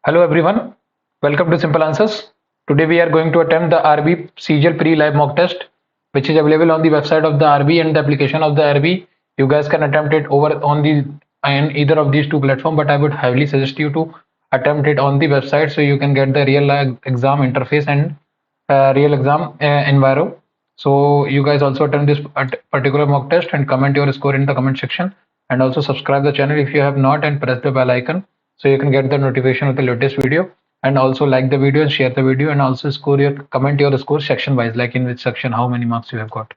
Hello everyone, welcome to Simple Answers. Today we are going to attempt the RB CGL pre-live mock test, which is available on the website of the RB and the application of the RB. You guys can attempt it over on the in either of these two platforms, but I would highly suggest you to attempt it on the website so you can get the real exam interface and real exam enviro. So you guys also attempt this particular mock test and comment your score in the comment section, and also subscribe the channel if you have not, and press the bell icon so you can get the notification of the latest video, and also like the video and share the video, and also comment your score section wise, like in which section how many marks you have got.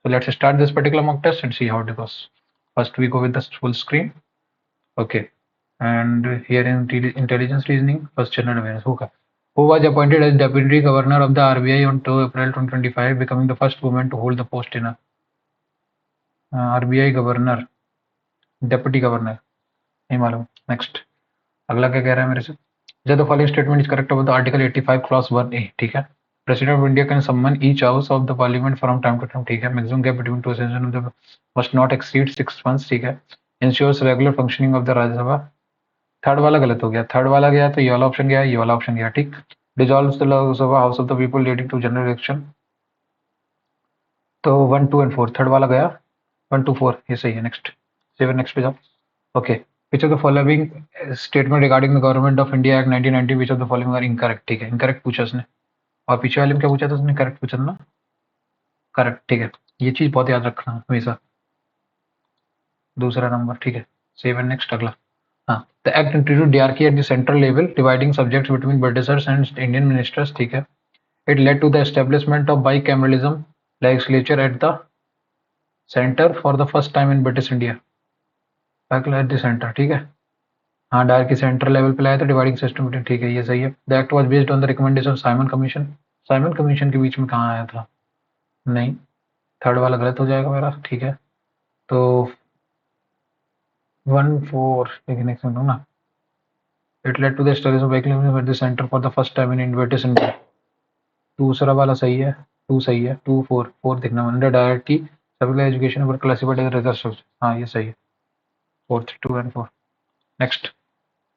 So let's start this particular mock test and see how it goes. First we go with the full screen. Okay, and here in intelligence reasoning, first general awareness. Okay, who was appointed as deputy governor of the RBI on 2 April 2025, becoming the first woman to hold the post in a RBI governor, deputy governor, नहीं मालूम. Next, अगला क्या कह रहा है मेरे से? The following statement is correct about the Article 85 Clause 1A. ठीक है. President of India can summon each house of the Parliament from time to time. ठीक है. Maximum gap between two sessions of the must not exceed 6 months. ठीक है. Ensures regular functioning of the Rajya Sabha. Third वाला गलत हो गया. Third वाला गया तो ये वाला ऑप्शन गया, ये वाला ऑप्शन गया. ठीक. Dissolves the Lok Sabha House of the People leading to general election. तो 1, 2 and 4 थर्ड वाला गया. 1, 2, 4 ये सही है. नेक्स्ट 7 नेक्स्ट पे जाओ. Okay. Which of the following statement regarding the government of India Act 1990, which of the following are incorrect? ठीक है. Incorrect पूछा उसने. और पीछे वाले में क्या पूछा था उसने? करेक्ट पूछा था ना. करेक्ट. ठीक है. ये चीज बहुत याद रखना हमेशा. दूसरा नंबर. ठीक है. 7 नेक्स्ट अगला. हाँ. The act introduced DRK at the central level, dividing subjects between Britishers and Indian ministers. ठीक है. It led to the establishment of bicameralism legislature at the center for the first time in British India. at the center. ठीक है. हाँ, Dyer की centre level पे लाया था dividing system. ठीक है, ये सही है. The act was based on the recommendation of Simon commission. Simon commission के बीच में कहाँ आया था? नहीं, थर्ड वाला गलत हो जाएगा मेरा. ठीक है, तो 1, 4 लेकिन एक मिनट ना. It led to the studies of at the centre for the first time in British India. दूसरा वाला सही है. 2 सही है. 2, 4 4 देखना. अंडर डायर की सिविल एजुकेशन वर क्लासिफाइड एज रिजर्व. हाँ, ये सही है. 4, 2 and 4. Next.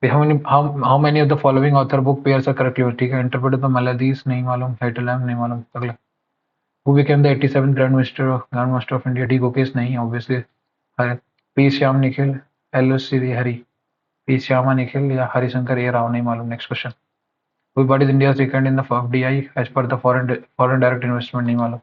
How many of the following author book pairs are correctly? ठीक है. Interpreted the Maladies नहीं मालूम. Hetelam नहीं मालूम. अगला. Who became the 87th Grandmaster of India? ठीक. ओकेस नहीं, obviously. P Shyam Nikhil, LS Hari, P Shyama Nikhil या हरिशंकर ए राव नहीं मालूम. Next question. What is India's record in the FDI as per the foreign direct investment नहीं मालूम.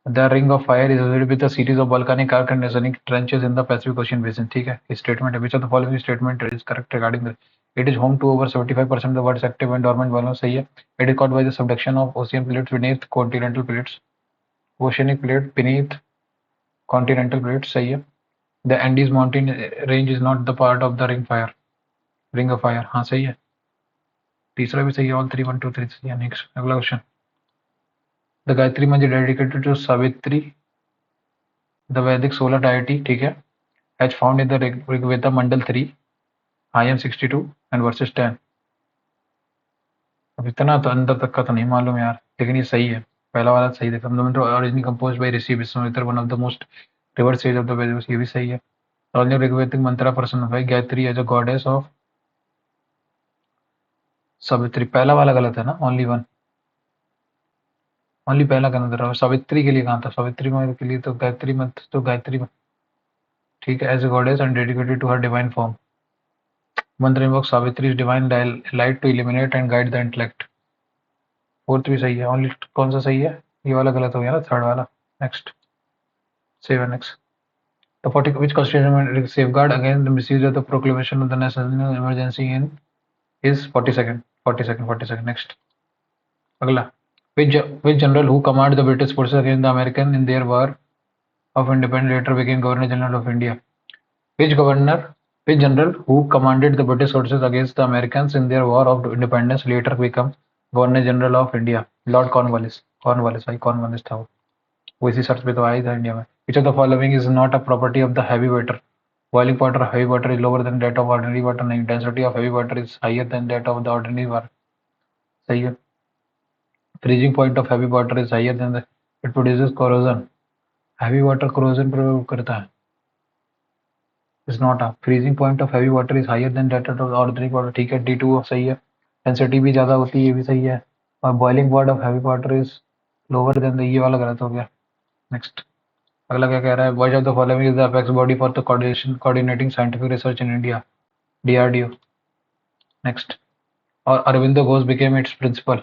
The Ring of Fire is associated with a series of volcanic arc and oceanic trenches in the Pacific Ocean basin. ठीक है. Statement है. Which of the following statement is correct regarding the? It is home to over 75% of the world's active and dormant volcanoes. सही है. It is caused by the subduction of ocean plates beneath continental plates. Oceanic plate beneath continental plates. सही है. The Andes mountain range is not the part of the Ring of Fire. हाँ सही है. तीसरा भी सही है. All 3, 1, 2, 3 सही है. Next अगला question. The Gayatri Mantra dedicated to Savitri, the Vedic solar deity. ठीक है. As found in the Rigveda Mandal 3, IM 62 and verses 10. अब इतना तो अंदर तक का तो नहीं मालूम यार, लेकिन ये सही है. पहला वाला सही देखा. Originally composed by Rishi Vishwamitra, one of the most revered sage of the Vedas. ये भी सही है. Only Rigvedic mantra personifies Gayatri as a goddess of Savitri. पहला वाला गलत है ना. ओनली पहला गलत रहा. सावित्री के लिए कहाँ था? सावित्री माँ के लिए तो गायत्री मत, तो गायत्री. ठीक है. As a goddess and dedicated to her divine form. Mantra invokes Savitri's divine light to illuminate and guide the intellect. Fourth भी सही है. ओनली कौन सा सही है? ये वाला गलत हो गया ना, थर्ड वाला. Next 7 next. The 40 which constitution safeguard against the misuse of the proclamation of the national emergency in is 42nd. Next अगला. Which general who commanded the British forces against the American in their war of independence later became Governor General of India? Which general who commanded the British forces against the Americans in their war of independence later became Governor General of India? Lord Cornwallis. भाई Cornwallis था वो इसी शर्त पे तो आया था India में. Which of the following is not a property of the heavy water? Boiling water, heavy water is lower than that of ordinary water. नहीं. Density of heavy water is higher than that of the ordinary water. सही है. Freezing point of heavy water is higher than the. It produces corrosion. Heavy water corrosion प्रयोग करता है. Is not a freezing point of heavy water is higher than that of ordinary water, ठीक है D2 सही है, density भी ज़्यादा होती है ये भी सही है, और boiling point of heavy water is lower than, ये वाला गलत हो गया। नेक्स्ट अगला क्या कह रहा है, which of the following is the apex body for the coordinating scientific research in India, DRDO। Next और Aurobindo Ghosh became its principal,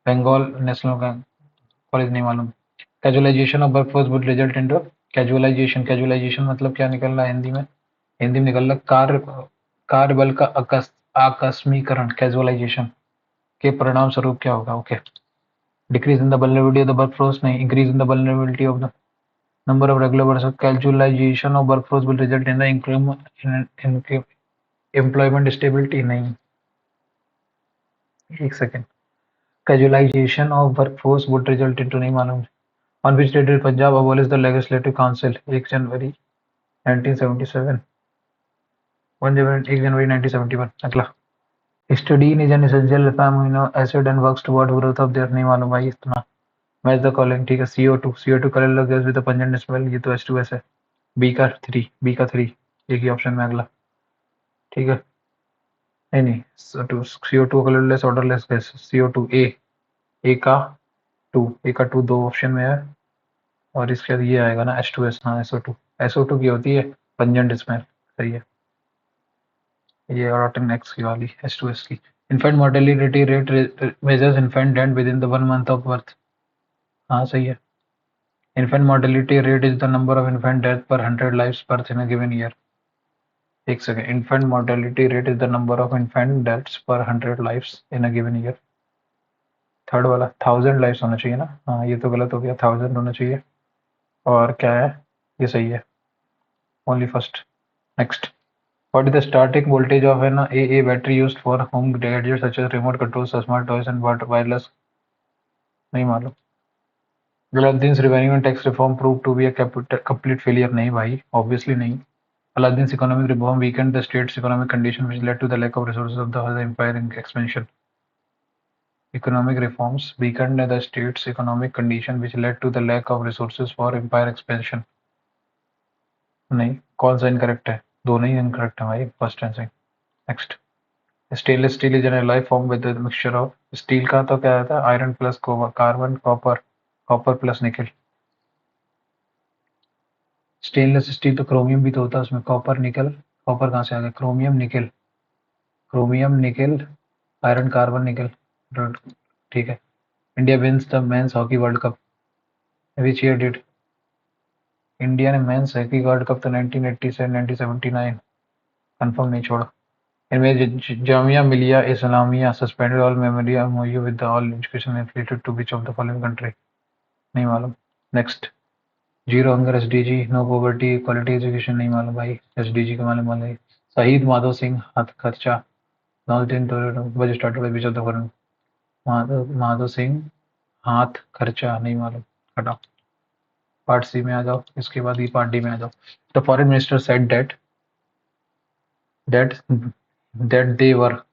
Bengal National College, नहीं मालूम। Casualisation of workforce would result into, casualisation मतलब क्या निकल रहा है हिंदी में, हिंदी में निकल रहा कार्य बल का आकस्मीकरण, कैजुअलाइजेशन के परिणाम स्वरूप क्या होगा, okay. Decrease in the vulnerability of the workforce, नहीं, increase in the vulnerability of the number of regular workers, casualization of workforce will result in the employment stability, नहीं, एक second, casualization of workforce would result into, नहीं मालूम। on which date did Punjab abolish the legislative council, 1 जनवरी 1977, 1 जनवरी 1971। अगला, histidine is an essential amino acid and works toward growth of their, नहीं मालूम भाई इतना। Match the calling, ठीक है, CO2 colourless gas with pungent smell, ये तो H2S है, बी का 3 एक ही ऑप्शन में। अगला, ठीक है, नहीं, CO2 colourless odourless gas, CO2 ए का 2 दो ऑप्शन में है, और इसके बाद ये आएगा ना H2S, हाँ SO2 की होती है पंजेंट स्मेल, सही है, ये रोटन एक्स की वाली H2S की। Infant mortality rate measures infant death with in the 1 month of birth, हाँ सही है। Infant mortality rate is the number of infant death per 100 lives birth in a given year, एक second, infant mortality rate is the number of infant deaths per 100 lives in a given year, third वाला 1000 lives होना चाहिए ना, हाँ ये तो गलत हो गया, 1000 होना चाहिए, और क्या है, ये सही है, only first. Next, what is the starting voltage of an AA battery used for home gadgets such as remote controls, smart toys and wireless, नहीं मालूम। Alauddin revenue and tax reform prove to be a complete failure, नहीं भाई, obviously नहीं। Aladdin's economic reform weakened the state's economic condition, which led to the lack of resources of the empire expansion. Economic reforms weakened the state's economic condition, which led to the lack of resources for empire expansion. नहीं, कौन सा incorrect है, दोनों ही incorrect है भाई, first and second. Next, stainless steel is an alloy form with the mixture of, steel का तो क्या आता है, iron plus carbon, copper plus निकल। स्टेनलेस स्टील तो क्रोमियम भी तो होता है उसमें, कॉपर निकल, कॉपर कहाँ से आ गया, क्रोमियम निकल, आयरन कार्बन निकल, ठीक है। India wins the men's hockey world cup, which year did, India ने मेंस हॉकी वर्ल्ड कप तो 1980 से 1979, कंफर्म नहीं छोड़ा। इनमें Jamia Millia Islamia suspended all memory MOU with all education affiliated to which of the following country, नहीं मालूम। Next, zero hunger SDG, no poverty quality education, नहीं मालूम भाई, SDG का मालूम वाले। शहीद माधव सिंह हाथ खर्चा, नॉर्थ बजे स्टार्ट हुआ विच of the following, Madhav Singh हाथ खर्चा, नहीं मालूम, हटाओ। पार्ट सी में आ जाओ, इसके बाद ये पार्ट डी में आ जाओ। The foreign minister said that that they were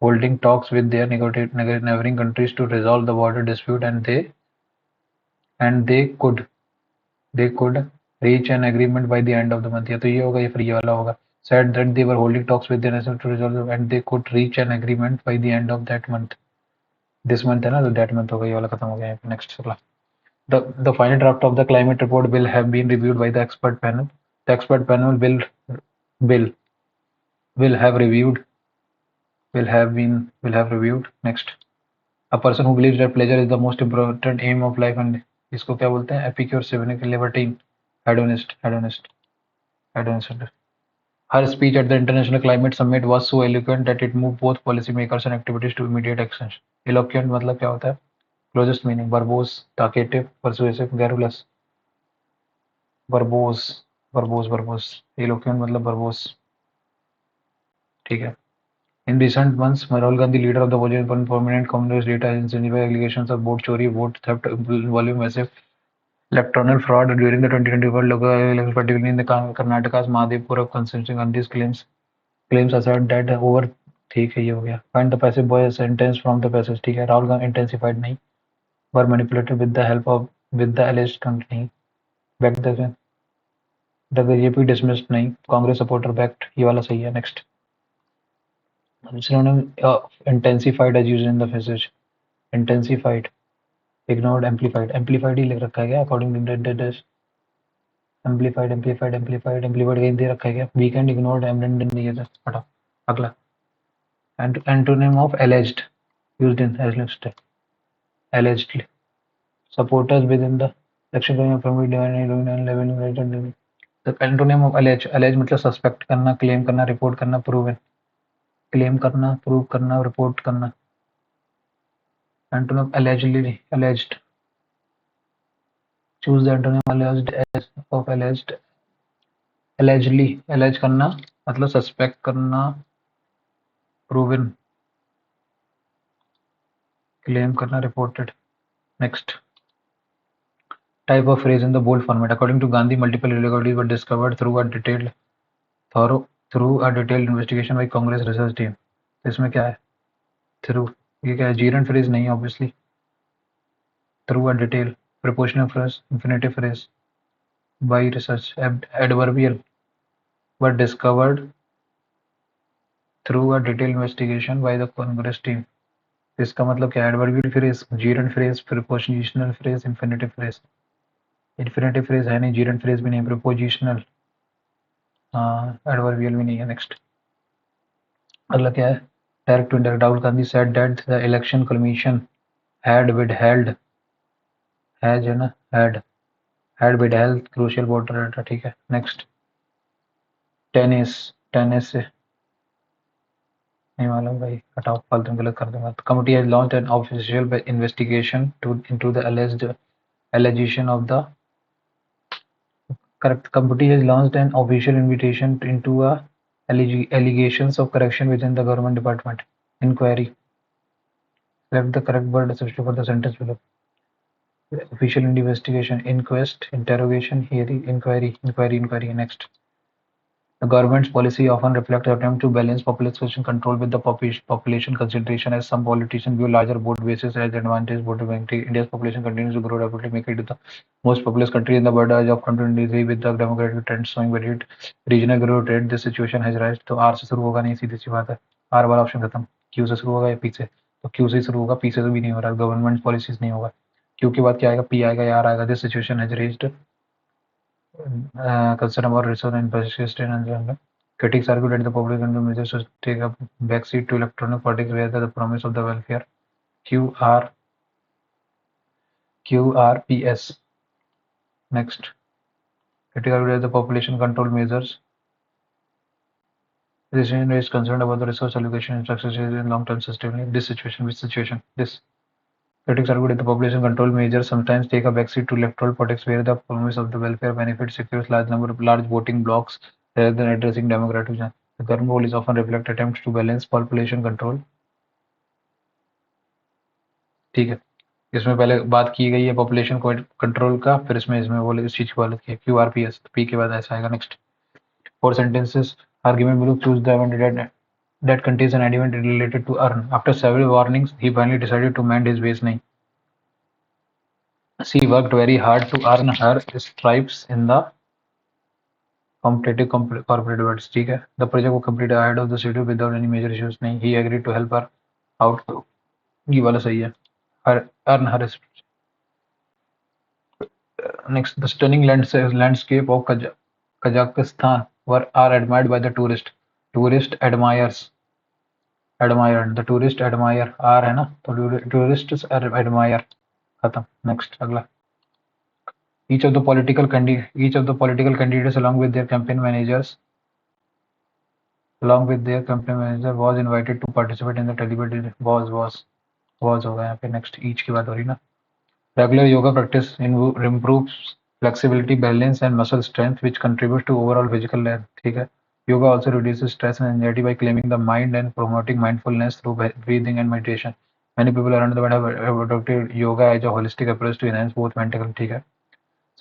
holding talks with their neighboring countries to resolve the border dispute, and they could reach an agreement by the end of the month, या तो ये होगा या फिर ये वाला होगा। said that they were holding talks with their neighboring to resolve and they could reach an agreement by the end of that month, this month है ना, तो that month होगा, ये वाला खत्म हो गया। नेक्स्ट अगला, the final draft of the climate report will have been reviewed by the expert panel. The expert panel will have reviewed. Next, a person who believes that pleasure is the most important aim of life, and इसको क्या बोलते हैं, epicure, cynic, libertine, hedonist. Her speech at the International Climate Summit was so eloquent that it moved both policymakers and activities to immediate action. Eloquent मतलब क्या होता है, closest meaning, verbose, talkative, persuasive, garrulous, verbose, eloquent मतलब verbose, ठीक है। In recent months, Rahul Gandhi, leader of the opposition, prominent communist data agency, by allegations of vote chori, vote theft involving massive electoral fraud during the 2024 local elections, particularly in the Karnataka's Mahadevpura constituency. Gandhi's claims assert that over, ठीक है, ये हो गया। Find the passive boy sentence from the passage, ठीक है। Rahul Gandhi intensified, नहीं, were manipulated with the help of, with the alleged company back the the BJP dismissed नहीं, Congress supporter backed, ये वाला सही है। Next, synonym intensified as used in the passage, intensified, ignored, amplified, amplified ही लिख रखा है क्या according to the amplified, amplified, amplified, amplified कहीं दे रखा है क्या, weekend, ignored, eminent नहीं है, हटाओ। अगला, antonym of alleged used in allegedly, supporters within the section from divine the antonym of allege, allege मतलब सस्पेक्ट करना, क्लेम करना, रिपोर्ट करना, प्रूव, क्लेम करना, प्रूव करना, रिपोर्ट करना। antonym allegedly, alleged, choose the antonym alleged as of alleged, allegedly, allege करना मतलब suspect करना, प्रूवन, क्लेम करना, reported. Next, type of phrase in the bold format. According to Gandhi, multiple irregularities were discovered through a detailed investigation by Congress research team. इसमें क्या है? Through, ये क्या है? Gerund phrase नहीं है obviously. Through a detail, prepositional phrase, infinitive phrase. By research, adverbial were discovered through a detailed investigation by the Congress team. इसका मतलब क्या है? Adverbial phrase, gerund phrase, prepositional phrase, infinitive phrase. Infinitive phrase है नहीं, gerund phrase भी नहीं, prepositional, adverbial भी नहीं है। Next, अगला क्या है? Direct to indirect. Rahul Gandhi said that the election commission had withheld, has है ना, had withheld crucial voter data, ठीक है। Next, tennis से नहीं मालूम भाई, हटाओ, फालतू गलत कर दूंगा। Committee has launched an official investigation into the alleged allegation of the correct. Committee has launched an official invitation into a allegations of corruption within the government department. Inquiry. Select the correct word substitute for the sentence below. Official investigation, inquest, interrogation, hearing, inquiry. Next, the government's policy often reflects an attempt to balance population control with the population consideration, as some politicians view larger vote bases as advantage voter bank. India's population continues to grow rapidly, making it the most populous country in the world as of 2023, with the demographic trends showing varied regional growth rate. This situation has rise तो R से शुरू होगा नहीं, सीधी सी बात है। R वाला option खत्म। Q से शुरू होगा या P से? तो Q से शुरू होगा, P से तो भी नहीं हो रहा, गवर्नमेंट पॉलिसीज नहीं होगा। Q के बाद क्या आएगा? P आएगा या R आएगा? This situation has raised concern about research and persistent and critics argue that the public and the measures should take a backseat to electronic politics where the promise of the welfare. QRPS. Next, critics argue that the population control measures. This is concerned about the resource allocation and success in long-term sustainability. This situation, which situation? This. Critics argue that the population control measures sometimes take a backseat to electoral politics where the promise of the welfare benefit secures large voting blocks rather than addressing demographic change. The current goal is often reflect attempts to balance population control. ठीक है, इसमें पहले बात की गई है population control का, फिर इसमें बोले इस चीज को अलग किया। QRPS, P के बाद ऐसा आएगा। Next, 4 sentences argument below, choose the event that contains an event related to earn. After several warnings, he finally decided to mend his ways. नहीं, she worked very hard to earn her stripes in the competitive corporate world. ठीक है, the project was completed ahead of the schedule without any major issues. नहीं, he agreed to help her out. ये वाला सही है, earn her. Next, the stunning landscape of Kazakhstan are admired by the tourist. Tourist admires. Admired. The tourist admire. R है ना, तो tourists admire. खत्म। Next, अगला. Each of the political candidates along with their campaign managers was invited to participate in the television. Was होगा यहाँ पे। Next, each की बात हो रही ना। Regular yoga practice improves flexibility, balance and muscle strength, which contributes to overall physical health. ठीक है, yoga also reduces stress and anxiety by calming the mind and promoting mindfulness through breathing and meditation. Many people around the world have adopted yoga as a holistic approach to enhance both mental health. ठीक है,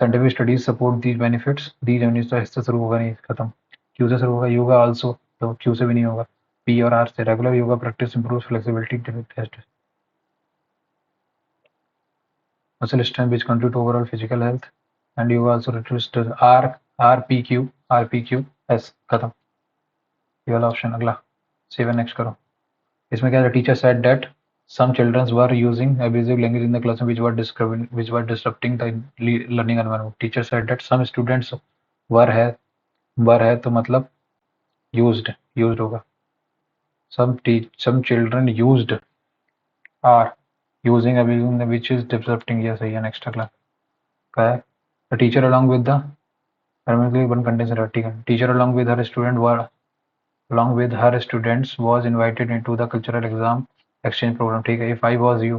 scientific studies support these benefits. These benefits तो इससे शुरू होगा नहीं, खत्म। Q से शुरू होगा, yoga also, तो Q से भी नहीं होगा। P और R से, regular yoga practice improves flexibility, muscle strength, which contribute to overall physical health, and yoga also reduces stress. RPQS खत्म, ये वाला ऑप्शन। अगला सेव एंड नेक्स्ट करो। इसमें क्या है, teacher said that some children were using abusive language in the classroom which were disrupting the learning environment. Teacher said that some students were है तो मतलब used होगा। some children are using abusive which is disrupting, ये सही है। Next अगला क्या है, the teacher along with the permanently one contains error, ठीक है। teacher along with her students was invited into the cultural exam exchange program, ठीक है। if I was you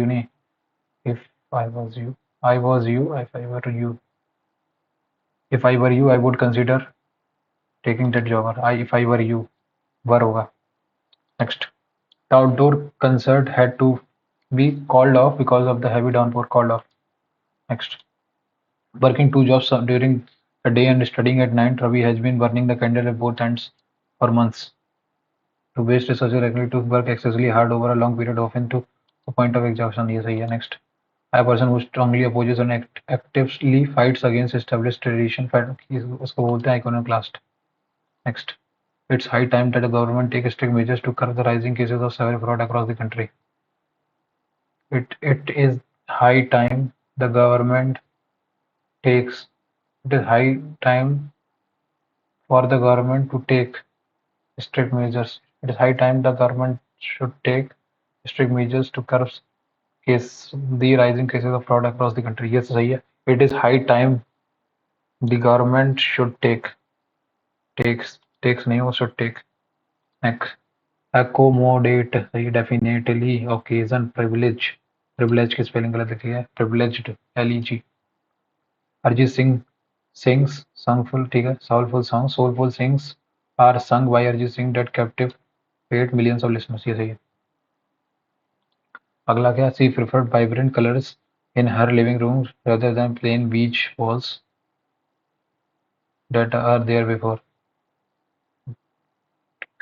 नहीं, if I was you if I were you I would consider taking that job, or if I were you were होगा। next, the outdoor concert had to be called off because of the heavy downpour, called off। next, working two jobs during the day and studying at night, Ravi has been burning the candle at both ends for months to waste resources likely to work excessively hard over a long period, often to the point of exhaustion, ये सही है। next, a person who strongly opposes and actively fights against established tradition, उसको बोलते हैं iconoclast। next, it's high time that the government take strict measures to curb the rising cases of cyber fraud across the country। it is high time the government takes it is high time for the government to take strict measures it is high time the government should take strict measures to curb the rising cases of fraud across the country, ये सही है। it is high time the government should takes नहीं, वो should take। next, accommodate सही, definitely occasion privilege की spelling गलत लिखी है, privileged LEG। Arijit Singh sings songful, ठीक है। soulful sings are sung by Arijit Singh that captivate millions of listeners, ये सही है। अगला क्या, she preferred vibrant colors in her living room rather than plain beige walls that are there before,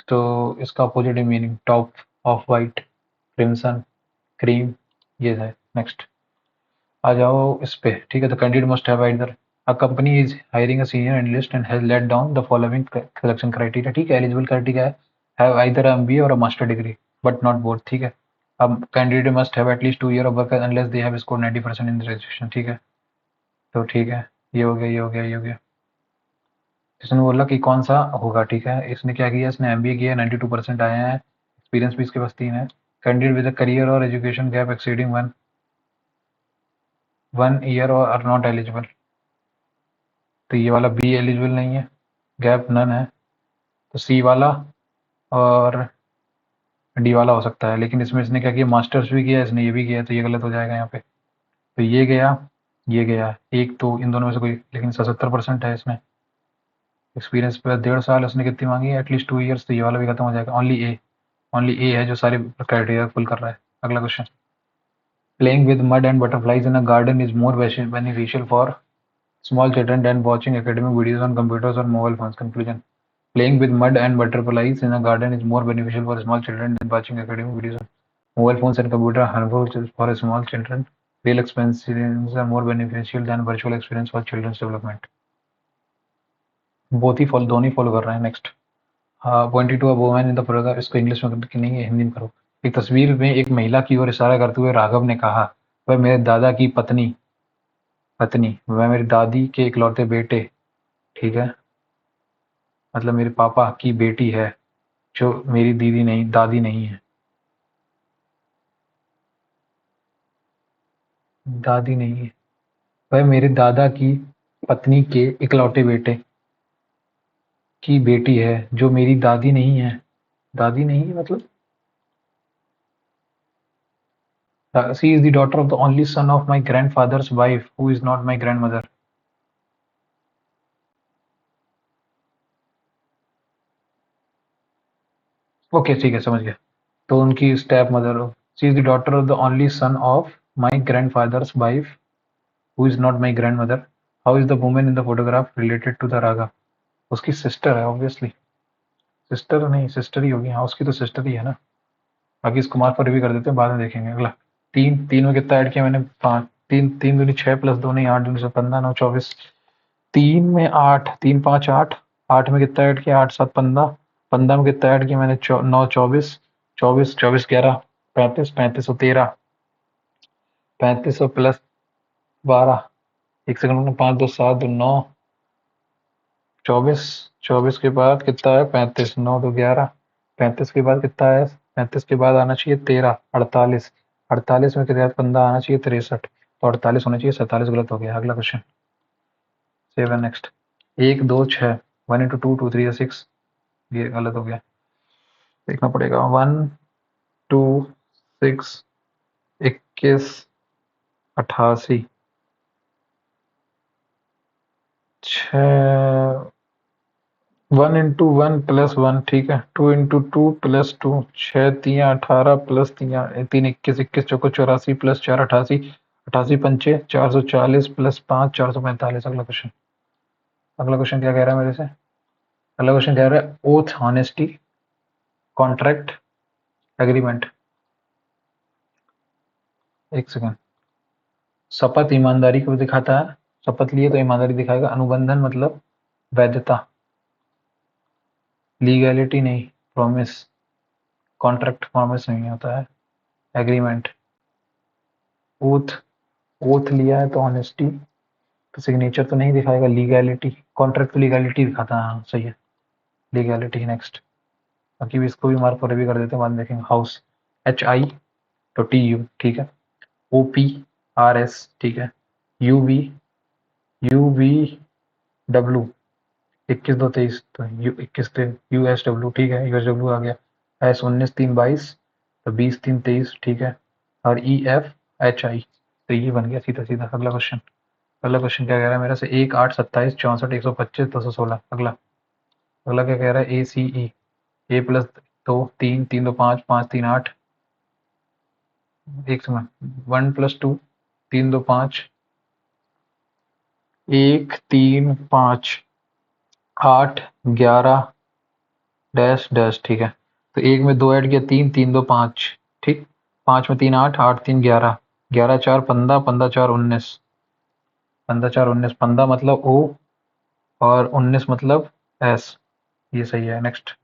तो इसका opposite meaning top, off white, crimson, cream, ये है। Next आ जाओ इस पे, ठीक है। The candidate must have either a company is hiring a senior analyst and has let down the following selection criteria, ठीक है। एलिजिबल क्राइटेरिया है हैव आइदर MBA और a master degree but not both, ठीक है। अब candidate must have at least 2 year of work unless they have scored 90% in graduation, ठीक है। तो ठीक है, ये हो गया, ये हो गया, ये हो गया। इसने बोला कि कौन सा होगा, ठीक है। इसने क्या किया, इसने MBA किया, 92% आए हैं, एक्सपीरियंस भी इसके पास 3 है। कैंडिडेट विद अ करियर और एजुकेशन गैप एक्सीडिंग 1 ईयर और आर नॉट एलिजिबल, तो ये वाला बी एलिजिबल नहीं है, गैप नन है, तो सी वाला और डी वाला हो सकता है। लेकिन इसमें इसने क्या किया, मास्टर्स भी किया, इसने ये भी किया, तो ये गलत हो जाएगा यहाँ पे। तो ये गया, ये गया, एक तो इन दोनों में से कोई, लेकिन 70% है इसमें एक्सपीरियंस पे 1.5 साल, उसने कितनी मांगी है, एटलीस्ट 2 ईयर्स, तो ये वाला भी खत्म हो जाएगा। ओनली ए है जो सारे क्राइटेरिया फुल कर रहा है। अगला question, playing with mud and butterflies in a garden is more beneficial for small children than watching academic videos on computers or mobile phones, conclusion, playing with mud and butterflies in a garden is more beneficial for small children than watching academic videos on mobile phones and computer are harmful for small children, real experiences are more beneficial than virtual experience for children's development, both ही follow, दोनों ही follow कर रहे हैं। Next, pointed to a woman in the photograph, इसको English में कि नहीं है, हिंदी में करो। एक तस्वीर में एक महिला की ओर इशारा करते हुए राघव ने कहा, वह मेरे दादा की पत्नी वह मेरी दादी के इकलौते बेटे, ठीक है, मतलब मेरे पापा की बेटी है जो मेरी दादी नहीं है, दादी नहीं है। वह मेरे दादा की पत्नी के इकलौते बेटे की बेटी है जो मेरी दादी नहीं है, दादी नहीं है मतलब she is the daughter of the only son of my grandfather's wife who is not my grandmother। Okay ठीक है, समझ गया। तो उनकी स्टेप मदर हो, she is the daughter of the only son of my grandfather's wife who is not my grandmother. How is the women in the photograph related to the रागा, उसकी sister है obviously, sister नहीं, sister ही होगी, हाँ उसकी तो sister ही है ना। बाकी इसको मार्क पर रिव्यू कर देते हैं, बाद में देखेंगे। अगला, तीन में कितना ऐड किया मैंने, 5, 3 3 दूनी 6 प्लस 2 नहीं 8 दूनी से 15, 9 24, 3 में 8, 3 5 8, 8 में कितना ऐड किया, 8 7 15, 15 में कितना ऐड किया मैंने, 9 24, 24 24 11 35, 35 और 13, 35 और प्लस 12, एक सेकंड में, 5 2 7 2 9, 24, 24 के बाद कितना है 35, 9 2 11, 35 के बाद कितना है, 35 के बाद आना चाहिए 13, 48, 48 में कितना 15 आना चाहिए 63, तो 48 होना चाहिए, 47 गलत हो गया। अगला क्वेश्चन, 7 नेक्स्ट, 1 2 6, 1 इंटू 2 2 3 6, ये गलत हो गया, देखना पड़ेगा। 1 2 6 21 88 6, 1 इंटू 1 प्लस 1, ठीक है, 2 इंटू 2 प्लस 2, 6 3 18 प्लस 3 3 21, 21 चौको 84 प्लस 4 88, 88 पंचे 440 प्लस 5 445। अगला क्वेश्चन, अगला क्वेश्चन क्या कह रहा है मेरे से, अगला क्वेश्चन कह रहा है ओथ ऑनेस्टी कॉन्ट्रैक्ट एग्रीमेंट। एक सेकंड, शपथ ईमानदारी को दिखाता है, शपथ लिए तो ईमानदारी दिखाएगा, अनुबंधन मतलब वैधता, लीगैलिटी नहीं, प्रॉमिस, कॉन्ट्रैक्ट प्रॉमिस नहीं होता है, एग्रीमेंट, ओथ, ओथ लिया है तो ऑनेस्टी, तो सिग्नेचर तो नहीं दिखाएगा, लीगैलिटी, कॉन्ट्रैक्ट तो लीगैलिटी दिखाता है, हाँ सही है, लीगैलिटी। नेक्स्ट, बाकी भी इसको भी मार्क पर भी कर देते हैं, बाद में देखेंगे। हाउस, HI तो TU, ठीक है, OPRS, ठीक है, UVW 21 2 23, तो 21 थे, USW, ठीक है, USW आ गया, S 19 3 22, तो 20 3 23, ठीक है, और EFHI, तो ये बन गया सीधा सीधा। अगला क्वेश्चन, अगला क्वेश्चन क्या कह रहा है मेरा से, 1 8 27 64 125 216। अगला, अगला क्या कह रहा है, ACE, A प्लस 2 3 3 2 5 5 3 8, एक समय 1 प्लस 2 3 2 5 1 3 5 8 11 डैश डैश, ठीक है, तो एक में 2 ऐड किया 3 3 2 5, ठीक, 5 में 3 8 8 3 11, 11 4 15, 15 4 19, 15 4 19, 15 मतलब O और 19 मतलब S, ये सही है। नेक्स्ट,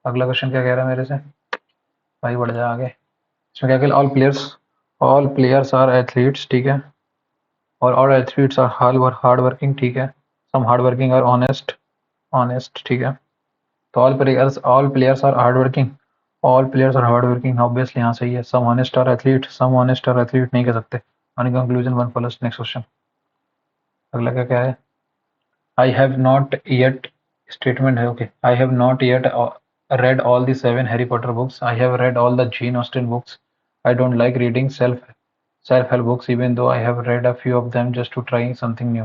अगला क्वेश्चन क्या कह रहा है मेरे से, भाई बढ़ जा आगे, इसमें क्या कह, ऑल प्लेयर्स आर एथलीट्स, ठीक है, और all athletes are hard working, ठीक है, some hard working are honest, honest, ठीक है, तो all players are hard working, all players are hard working, obviously यहाँ सही है। Some honest are athlete, some honest are athlete नहीं कह सकते, on conclusion one follows. Next question, अगला क्या क्या है, I have not yet, statement है, okay, I have not yet read all the 7 Harry Potter books. I have read all the Jane Austen books. I don't like reading self-help books, even though I have read a few of them just to try something new.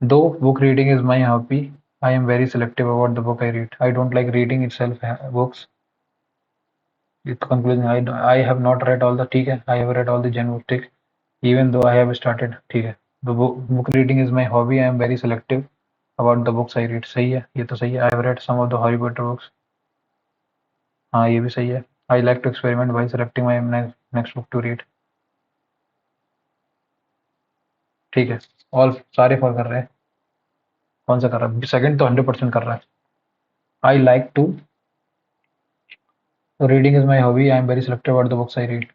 Though book reading is my hobby, I am very selective about the book I read. I don't like reading itself books. It's conclusion, I have not read all the, ठीक है, I have read all the Jane books, ठीक, even though I have started, ठीक है, the book reading is my hobby. I am very selective about the books I read, सही है, ये तो सही है। I have read some of the Harry Potter books, हाँ ये भी सही है। I like to experiment by selecting my next book to read, ठीक है, ऑल सारे फॉल कर रहे हैं, कौन सा कर रहा है, सेकंड तो 100% कर रहा है। I like to, reading is my hobby, I am very selective about the books I read,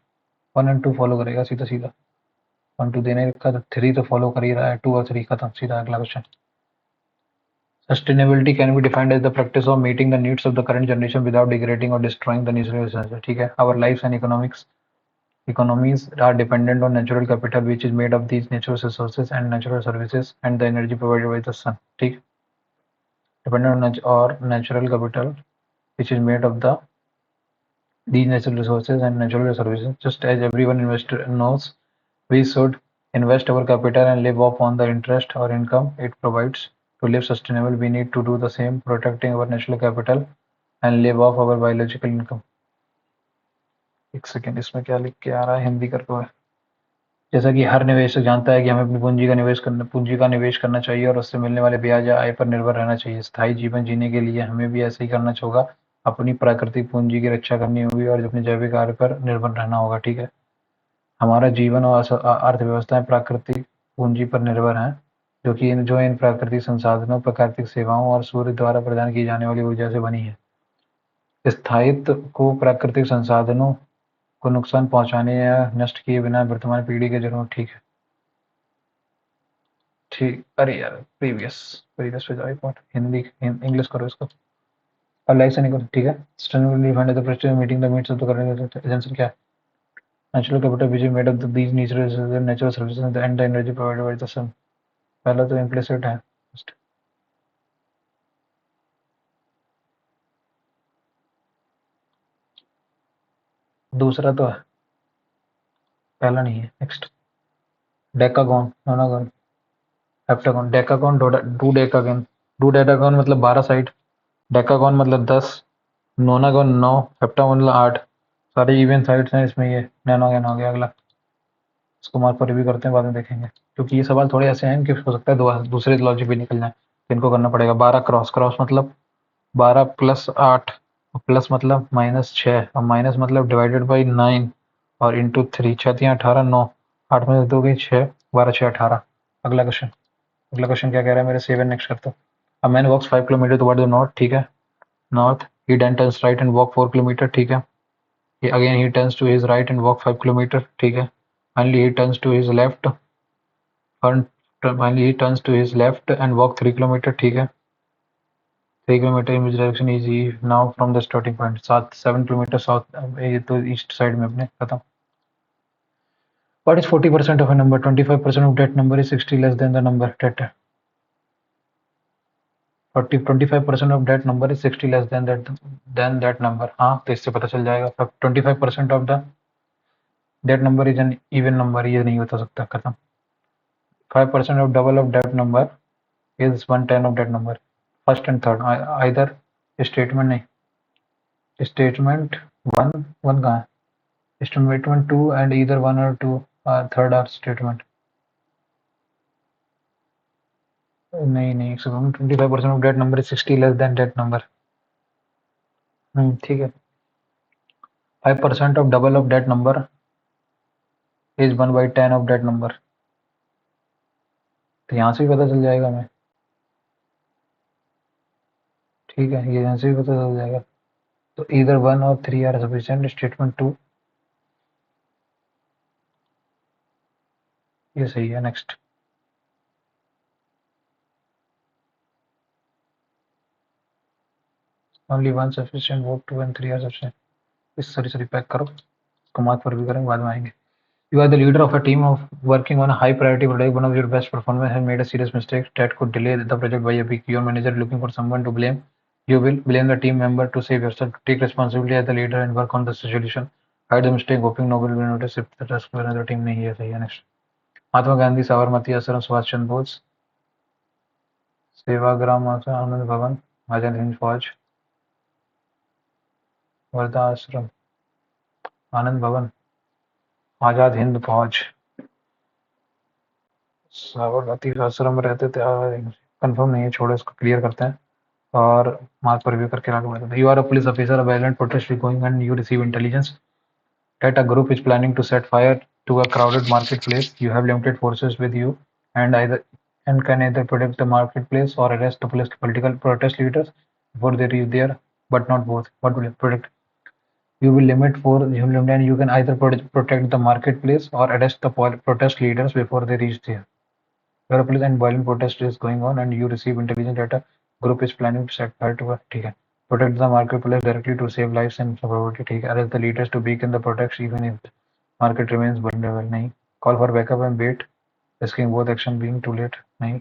1 और 2 फॉलो करेगा सीधा सीधा, 1 2 देने का, तो 3 तो फॉलो कर ही रहा है, 2 और 3 खत्म, सीधा अगला question. Sustainability can be defined as the practice of meeting the needs of the current generation without degrading or destroying the natural resources, ठीक है, our lives and economies are dependent on natural capital which is made of these natural resources and natural services and the energy provided by the sun, ठीक, dependent on natural capital which is made of these natural resources and natural services. Just as everyone investor knows, we should invest our capital and live off on the interest or income it provides. To live sustainable, we need to do the same, protecting our natural capital and live off our biological income. एक second, इसमें क्या लिख के आ रहा है, हिंदी करके है। जैसा कि हर निवेशक जानता है कि हमें अपनी पूंजी का निवेश करना चाहिए और उससे मिलने वाले ब्याज या आय पर निर्भर रहना चाहिए। स्थायी जीवन जीने के लिए हमें भी ऐसा ही करना होगा, अपनी प्राकृतिक पूंजी की रक्षा करनी होगी और अपने जैविक कार्य पर निर्भर रहना होगा, ठीक है। हमारा जीवन और अर्थव्यवस्थाएं प्राकृतिक पूंजी पर निर्भर हैं। जो इन प्राकृतिक संसाधनों, प्राकृतिक सेवाओं और सूर्य द्वारा प्रदान की जाने वाली ऊर्जा से बनी है। स्थायित्व को प्राकृतिक संसाधनों को नुकसान पहुंचाने या नष्ट किए बिना वर्तमान पीढ़ी के जरूर। ठीक है, ठीक। अरे यार, प्रीवियस प्रीवियस पे जाओ, पॉइंट हिंदी इंग्लिश करो इसको और लाइक से नहीं करो। ठीक है, sustainable fund the prestige meeting the meets of the current agency क्या है? Natural capital which is made of these natural services and the energy provided by the sun. पहला तो इम्प्लिसिट है, दूसरा तो है, पहला नहीं है। Next, decagon, nonagon, heptagon, decagon, dodecagon. Dodecagon मतलब 12 साइड, डेकागोन मतलब 10, नोनागोन 9, हेप्टागोन मतलब 8। सारे इवन साइड्स हैं इसमें। ये नैनोगन हो गया। अगला, इसको मार्क पर रिव्यू करते हैं, बाद में देखेंगे, क्योंकि ये सवाल थोड़े ऐसे हैं कि हो सकता है दूसरे लॉजिक भी निकल जाए। इनको करना पड़ेगा। 12 क्रॉस, क्रॉस मतलब 12 प्लस 8, प्लस मतलब -6, और माइनस मतलब डिवाइडेड बाई 9 और इंटू 3। 6 18, 9, 8 में से 2 गई 6, 12 6 18। अगला क्वेश्चन, अगला क्वेश्चन क्या कह रहा है मेरे? 7 नेक्स्ट करता हूँ। A man walks 5 kilometre toward the north. ठीक है, north. He then turns right and walk 4 kilometre. ठीक है, again he turns to his right and walk 5 kilometre. ठीक है, finally he turns to his left, finally he turns to his left and walk 3 kilometer. ठीक है, 3 kilometer in which direction is he now from the starting point? 7 kilometre south, ये तो east side में अपने खत्म। What is 40% of a number? 25% of that number is 60 less than the number that 25% of that number is 60 less than that number। हाँ, तो इससे पता चल जाएगा। 25% of the that number is an even number। ये नहीं बता सकता, खत्म। 5% of double of that number is 1/10 of that number। First and third either statement नहीं, स्टेटमेंट वन, वन कहाँ है? Statement two and either one और टू, थर्ड आर स्टेटमेंट। नहीं नहीं, 25% of that number is 60 less than that number. ठीक है। 5% of double of that number is 1/10 of that number. तो यहाँ से भी पता चल जाएगा हमें। ठीक है, ये यहाँ से भी पता चल जाएगा। तो इधर 1 और 3 आर सफिशिएंट, स्टेटमेंट 2 ये सही है। Next, only one sufficient, both 2 and 3 are sufficient. इस सॉरी पैक करो, इसको मार्क पर भी करेंगे, बाद में आएंगे। You are the leader of a team of working on a high priority project. One of your best performers has made a serious mistake that could delay the project by a week. Your manager looking for someone to blame. You will blame the team member to save yourself. Take responsibility as the leader and work on the solution. Hide the mistake, hoping nobody will notice if the task for another team नहीं है। सही है। Next, Mahatma Gandhi Sabarmati आश्रम, सुभाष चंद्र बोस सेवाग्राम आश्रम, आनंद भवन, आजाद हिंद फौज, वर्धा आश्रम, आनंद भवन, आजाद हिंद फौज, साबरमती आश्रम में रहते थे। कंफर्म नहीं है, छोड़ो, इसको क्लियर करते हैं और मार्क पर रिव्यू करके आगे बढ़ते हैं। You are a police officer, a violent protest is going on, and you receive intelligence that a group is planning to set fire to a crowded marketplace. You have limited forces with you and can either protect the marketplace or arrest the political protest leaders before they reach there, but not both. What will you protect? You will limit for you will limit, and you can either protect the marketplace or arrest the protest leaders before they reach there. You are a police and violent protest is going on, and you receive intelligence that a group is planning to set fire to a ठीक है, protect the marketplace directly to save lives and property। ठीक है, arrest the leaders to weaken the protest even if the market remains vulnerable। नहीं, call for backup and wait, risking both action being too late। नहीं,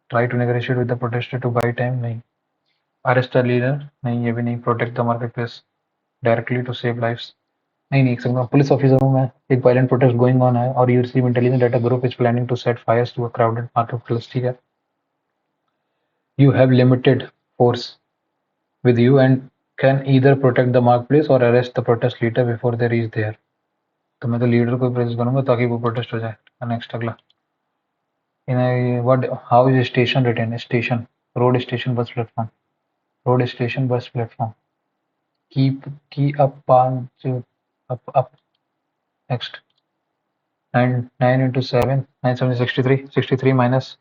try to negotiate with the protester to buy time। नहीं, arrest the leader। नहीं, ये भी नहीं, protect the marketplace directly to save lives। नहीं नहीं, एक सेकंड, पुलिस ऑफिसर हूँ मैं, एक वायलेंट प्रोटेस्ट गोइंग ऑन है और you receive intelligence that a group is planning to set fires to a crowded market. ठीक है, you have limited force with you and can either protect the marketplace or arrest the protest leader before they reach there। तो मैं तो leader को press करूंगा ताकि वो protest हो जाए। नेक्स्ट, अगला, in what how is station written? Station, road station, bus platform, road station, bus platform, की अप पांच अप। नेक्स्ट, 9 9 into 7, 9 7 63, 63 minus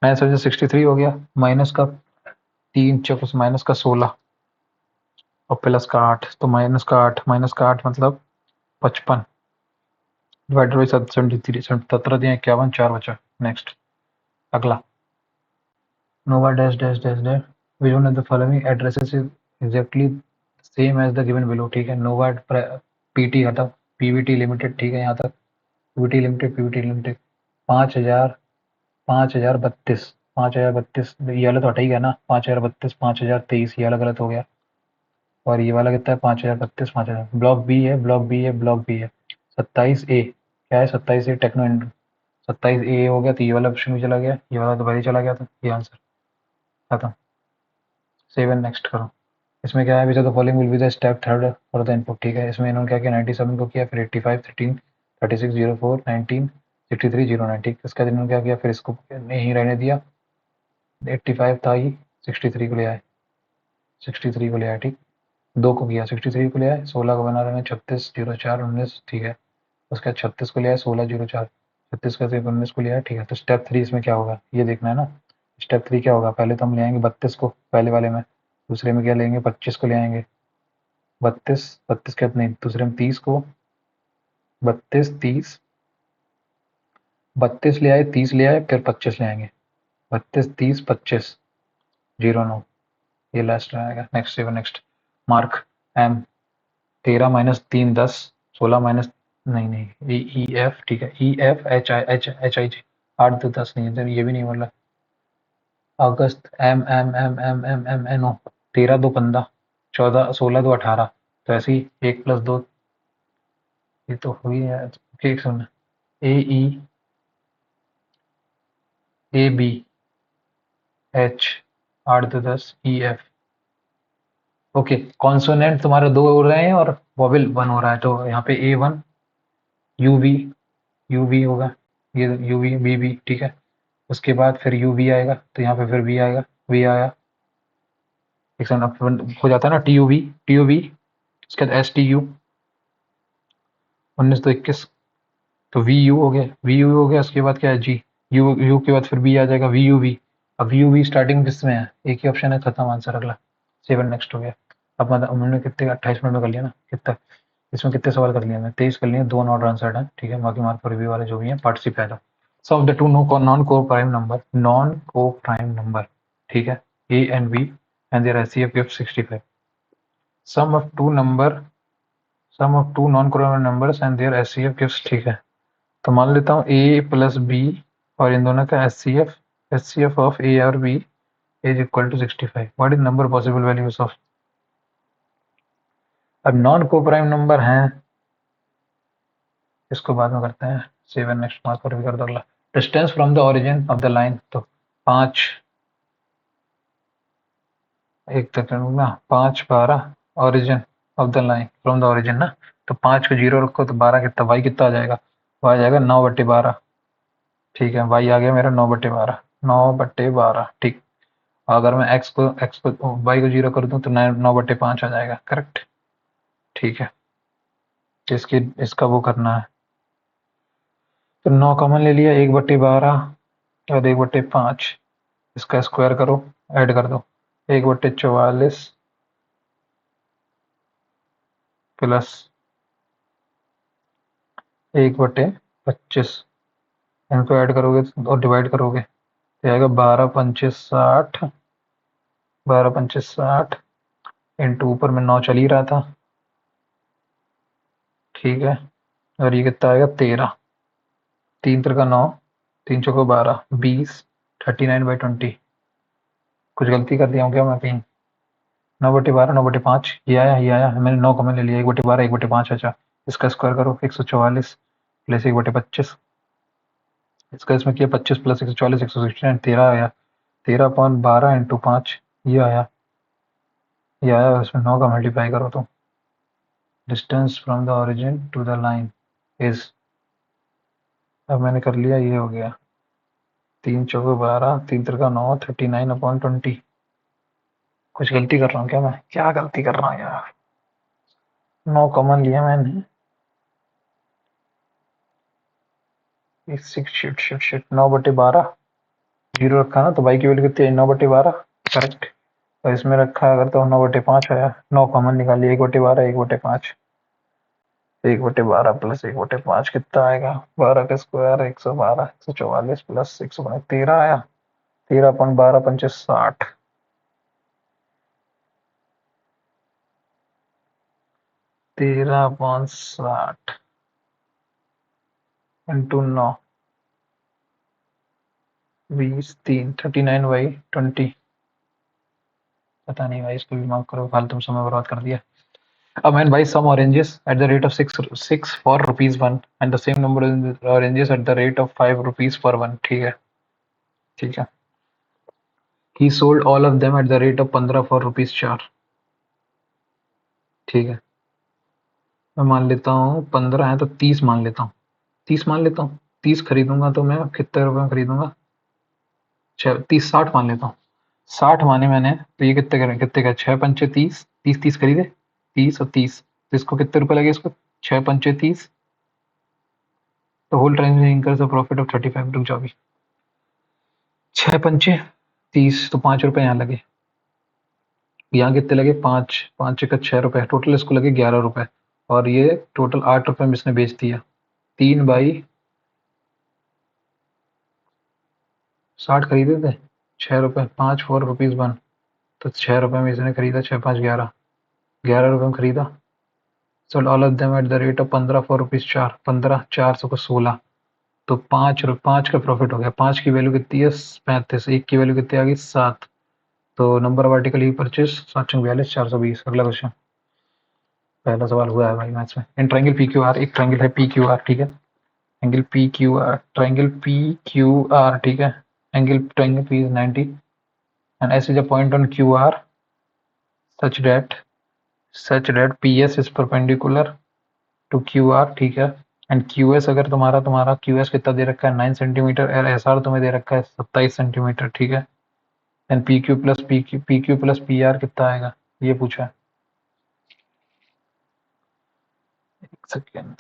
मैंने सोचा 63 हो गया, माइनस का 3 चौक माइनस का 16 और प्लस का 8, तो माइनस का 8 मतलब 55 डिवाइडेड बाई 73, 17 दिए 51, 4 बचा। नेक्स्ट अगला, Nova dash dash dash dash we don't the following addresses is exactly same as the given below. ठीक है, नोवा पीटी हटाओ, पीवीटी लिमिटेड, ठीक है यहाँ तक, पीवीटी लिमिटेड 5000 5032 5032, ये वाला तो हटा ही गया ना, 5032 5023 ये वाला गलत हो गया, और ये वाला कितना है 5032 5000। ब्लॉक बी है, ब्लॉक बी है 27A, क्या है 27A टेक्नो, 27A हो गया, तो ये वाला ऑप्शन भी चला गया, ये वाला तो भाई चला गया था, ये आंसर खत्म। 7 नेक्स्ट करो। इसमें क्या है, विच of the following will be the step third for the input. ठीक है, इसमें इन्होंने क्या किया 97 को किया, फिर 85 13 36 04 19 63 09। ठीक, इसके बाद इन्होंने क्या किया, फिर इसको नहीं रहने दिया, 85 था ही, 63 को ले आए, 63 को ले आए। ठीक, 2 को किया, 63 को ले आए, 16 को बना रहे हैं 36 04 19। ठीक है, उसके बाद 36 को ले आए 16 04, 36 का 19 को ले आए। ठीक है, तो स्टेप 3 इसमें क्या होगा ये देखना है ना। स्टेप 3 क्या होगा, पहले तो हम ले आएंगे 32 को पहले वाले में, दूसरे में क्या लेंगे 25 को ले आएंगे, 32 के बाद नहीं, दूसरे में 30 को, 32 ले आए, 30 ले आए, फिर 25 ले आएंगे, 32 30 25 09, ये लास्ट आएगा। Next seven next, mark M 13 minus 3 10, 16 minus, नहीं नहीं ई एफ, ठीक है ई एफ एच आई जी 8 2 10 नहीं है, ये भी नहीं बोला। अगस्त M M M M M M N O 13 2 15, 14 16 2 18, तो ऐसे ही 1 + 2, ये तो हुई है। एक सुन, A E A B H 8 2 10 E F. Okay, consonant तुम्हारे 2 हो रहे हैं और वॉवेल 1 हो रहा है, तो यहाँ पे A1 यू वी होगा, ये यू वी बी बी, ठीक है। उसके बाद फिर यू वी आएगा, तो यहाँ पे फिर वी आएगा, वी आया, एक सेकंड हो जाता है ना, टी यू वी, उसके बाद एस टी यू 19 2 21, तो वी यू हो गया, उसके बाद क्या है जी, यू के बाद फिर बी आ जाएगा, वी यू वी। अब वी यू वी स्टार्टिंग किसमें है, एक ही ऑप्शन है, खत्म आंसर अगला। 7 नेक्स्ट हो गया। अब मतलब उन्होंने कितने 28 मिनट में कर लिया ना, कितना इसमें कितने सवाल कर लिए, मैं 23 कर लिए, 2 नॉट आंसर्ड है, ठीक है, बाकी मार्क फॉर रिव्यू वाले जो भी हैं पार्टिसिपेट पहला। Sum of the two non co prime number, ठीक है, A and B and their HCF gives 65। Sum of two non co prime numbers and their HCF gives, ठीक है, तो मान लेता हूँ ए प्लस बी और इन दोनों का एचसीएफ ऑफ ए और B is equal to 65। What is number possible values of, अब नॉन को प्राइम नंबर हैं, इसको बाद में करते हैं। 7 नेक्स्ट मार्क पर भी कर दो अगला। Distance from the origin of the line, तो 5 एक सेकंड ना, 5 12 origin of the line from the origin ना, तो 5 को 0 रखो तो 12 कितना, वाई कितना आ जाएगा, वाई आ जाएगा 9/12। ठीक है, वाई आ गया मेरा 9/12, 9/12। ठीक, अगर मैं एक्स को वाई को 0 कर दूं तो 9/5 आ जाएगा, करेक्ट। ठीक है, इसकी इसका वो करना है, तो 9 कॉमन ले लिया, 1/12 और 1/5, इसका स्क्वायर करो, ऐड कर दो, 1/44 प्लस 1/25, इनको ऐड करोगे और डिवाइड करोगे तो आएगा 12×5 = 60, 12×5 = 60, इंटू ऊपर में 9 चल ही रहा था, ठीक है, और ये कितना आएगा 13, 3×3 = 9, 3×4 = 12, 20, 39/20। कुछ गलती कर दिया हूँ क्या मैं कहीं, 9/12 9/5, ये आया, मैंने 9 कॉमन ले लिया, 1/12 1/5, अच्छा, इसका स्क्वायर करो, 144 प्लस 1/25, इसका इसमें किया 25 प्लस 144 169, 13 आया, 13/12 इंटू 5, ये आया, इसमें 9 का मल्टीप्लाई करो तो distance from the origin to the line is, अब मैंने कर लिया, ये हो गया 3×4 = 12, 3×3 = 9, 39/20। कुछ गलती कर रहा हूँ क्या मैं, क्या गलती कर रहा हूँ यार, 9 कॉमन लिया मैंने, shit shit shit shit, 9/12 zero रखा ना, तो y की वैल्यू कितनी है, 9/12। करेक्ट। और इसमें रखा अगर तो 9/5 आया, 9 कॉमन निकालिए, 1/12 1/5, 1/12 प्लस 1/5 कितना आएगा, 12 का स्क्वायर 112, 144 प्लस 113 आया, 13/12 × 60, 13/60 इंटू 9, 20 3 39/20। पता नहीं भाई, इसको भी मार्क करो, फालतू में समय बर्बाद कर दिया। A man buys some oranges at the rate of 6 for ₹1 and the same number of oranges at the rate of ₹5 for one। ठीक है, ठीक है। He sold all of them at the rate of 15 for ₹4। ठीक है, मैं मान लेता हूँ 15 है तो 30 मान लेता हूँ, 30 मान लेता हूँ। 30 खरीदूंगा तो मैं कितने रुपए में खरीदूंगा, 30 60 मान लेता हूँ। 60 माने मैंने, तो ये कितने करें, कितने का, 6×5 30, 30 खरीदे, 30 और 30, तो इसको कितने रुपए लगे, इसको 6×5 30, तो whole transaction incurs a profit of 35। रुक जाओ अभी, 6×5 30, तो 5 रुपए यहाँ लगे, यहाँ कितने लगे, 5, 5×6 = 6 रुपए, टोटल इसको लगे 11 रुपए, और ये टोटल 8 रुपए में इसने बेच दिया। 3/60 खरीदे थे, 6 रुपए, 5 for ₹1, तो 6 रुपए में इसने खरीदा, 6×5 11, 11 रुपए में खरीदा। Sold all of them at the rate of 15 for ₹4, 15, 400 को 16, तो 5 का प्रॉफिट हो गया। 5 की वैल्यू कितनी है, 35, 1 की वैल्यू कितनी आ गई, 7, तो number of article he purchase 7×42 420। अगला क्वेश्चन, पहला सवाल हुआ है भाई मैथ्स में। In triangle P Q R, एक ट्रायंगल है पी क्यू आर, ठीक है, angle P Q R, triangle P Q R, ठीक है, angle triangle P is 90 and S is a point on Q R such that P S is perpendicular to Q R, ठीक है, and Q S, अगर तुम्हारा Q S कितना दे रखा है 9 centimetre, और एस आर तुम्हें दे रखा है 27 सेंटीमीटर, ठीक है, and P Q plus P R कितना आएगा, ये पूछा है। एक सेकेंड,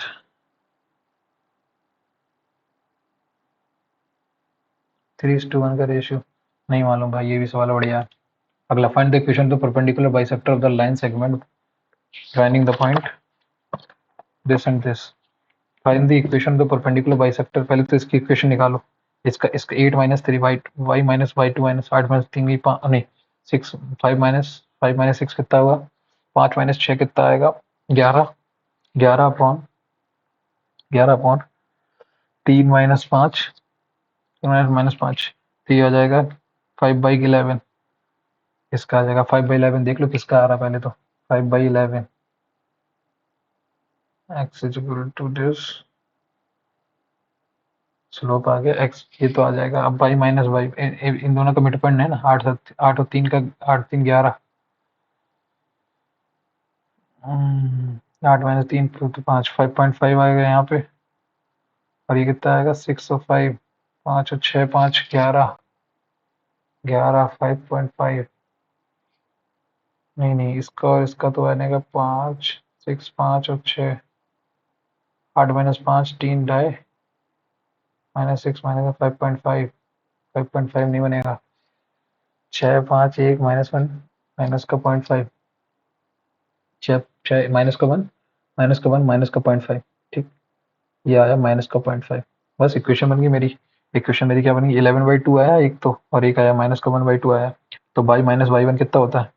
3:1 का रेशियो नहीं मालूम भाई, ये भी सवाल बढ़िया है। अगला, find the equation two perpendicular bisector of the line segment joining the point this and this। Find the equation two perpendicular bisector, पहले तो इसकी इक्वेशन निकालो। इसका 8 - 3 y -y2 - 8 - 3 नहीं 6, 5 - 6 कितना हुआ, 5 - 6 कितना आएगा, 11, 11/11/3 -5, 3 -5, तो ये आ जाएगा 5/11। इसका आ जाएगा 5/11, देख लो किसका आ रहा है पहले तो, 5/11 x is equal to this, slope आ गया x, ये तो आ जाएगा अब y - y, इन दोनों का मिड पॉइंट है ना, 8 8 और 3 का, 8 3 11, 8 - 3 तो 5, 5.5 आएगा यहाँ पे, और ये कितना आएगा 6 और 5, 5 और 6 5 11, 11 5.5, नहीं इसका और इसका तो आने का 5 6 5 और 6, 8 - 5 3 ढाई, -6 -5.5, 5.5 नहीं बनेगा, 6 5 1 -1 माइनस का 0.5, 6 माइनस का 0.5, ठीक, ये आया -0.5। बस इक्वेशन बन गई मेरी। इक्वेशन मेरी क्या बन गई, 11/2 आया एक तो, और एक आया -1/2 आया, तो y - y1 कितना होता है,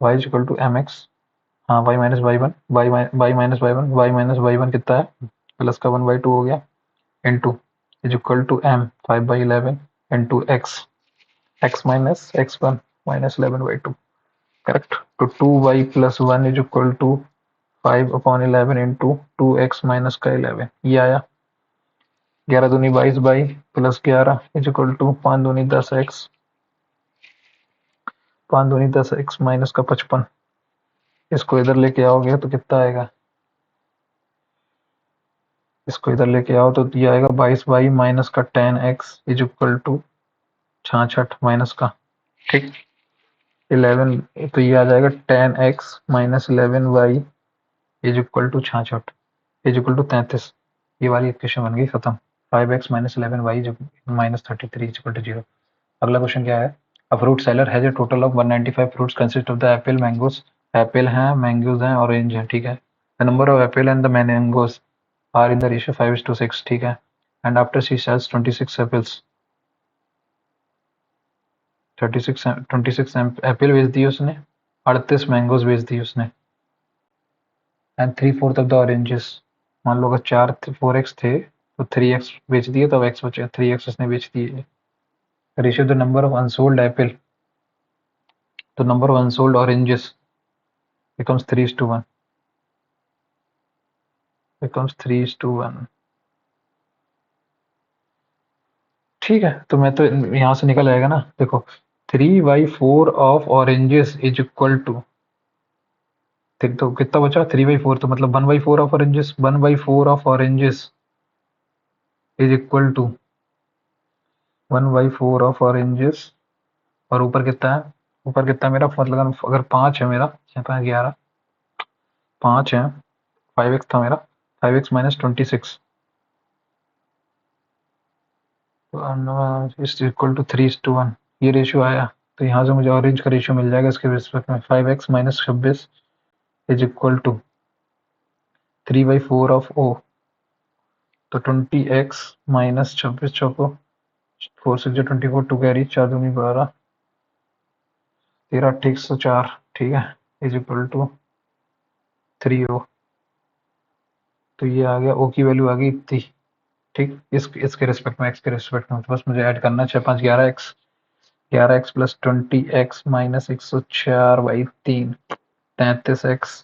y is equal to mx, हाँ y - y1, y - y1 कितना है, प्लस का 1/2 हो गया, into is equal to m 5/11 into x minus x1 -11/2, correct. तो 2y + 1 is equal to 5/11 into 2x minus का 11, ये आया। 11 दूनी 22 y plus 11 is equal to 5 दूनी 10x, 5 दूनी 10x माइनस का 55, इसको इधर लेके आओगे तो कितना आएगा, इसको इधर लेके आओ तो ये आएगा 22 माइनस का 10x is equal to 66 minus का, ठीक, 11, तो ये आ जाएगा 10x minus 11y is equal to 66 is equal to 33। ये वाली इक्वेशन बन गई खत्म। 5x - 11y minus 33 is equal to 0। अगला क्वेश्चन क्या है, a fruit seller has a total of 195 fruits consist of the apple mangoes, apple हैं, mangoes हैं, ऑरेंज हैं, ठीक है। The number of apple and the mangoes are in the ratio 5:6, ठीक है। And after she sells 26 apples, 26 apple बेच दिए उसने, 38 मैंगोज बेच दिए उसने, एंड 3/4 ऑफ द ऑरेंजेस, मान लो अगर 4x थे तो 3x बेच दिए तो x बचे, 3x उसने बेच दिए। Ratio the number of unsold apple to number of unsold oranges becomes 3:1, becomes 3:1, ठीक है। तो मैं तो यहाँ से निकल आएगा ना, देखो 3/4 of oranges is equal to, तो कितना बचा 3/4, तो मतलब 1/4 of oranges, 1/4 of oranges is equal to 1/4 of oranges, और ऊपर कितना है, ऊपर कितना है मेरा, मतलब अगर 5 है मेरा, 11, 5 है, 5x था मेरा, 5x minus 26 is equal to 3:1, ये रेशियो आया। तो यहाँ से मुझे ऑरेंज का रेशियो मिल जाएगा इसके रिस्पेक्ट में, 5x minus 26 is equal to 3/4 of O, तो 20x माइनस 26 चौको 4 6 24, 2 कैरी 4 दूनी 12, 13 8 104, ठीक है, इज इक्वल टू 3O। तो ये आ गया, ओ की वैल्यू आ गई इतनी, ठीक। इसके रिस्पेक्ट में, एक्स के रिस्पेक्ट में, तो बस मुझे ऐड करना है 6 5 11x, 11x plus 20x minus 104/3, 33x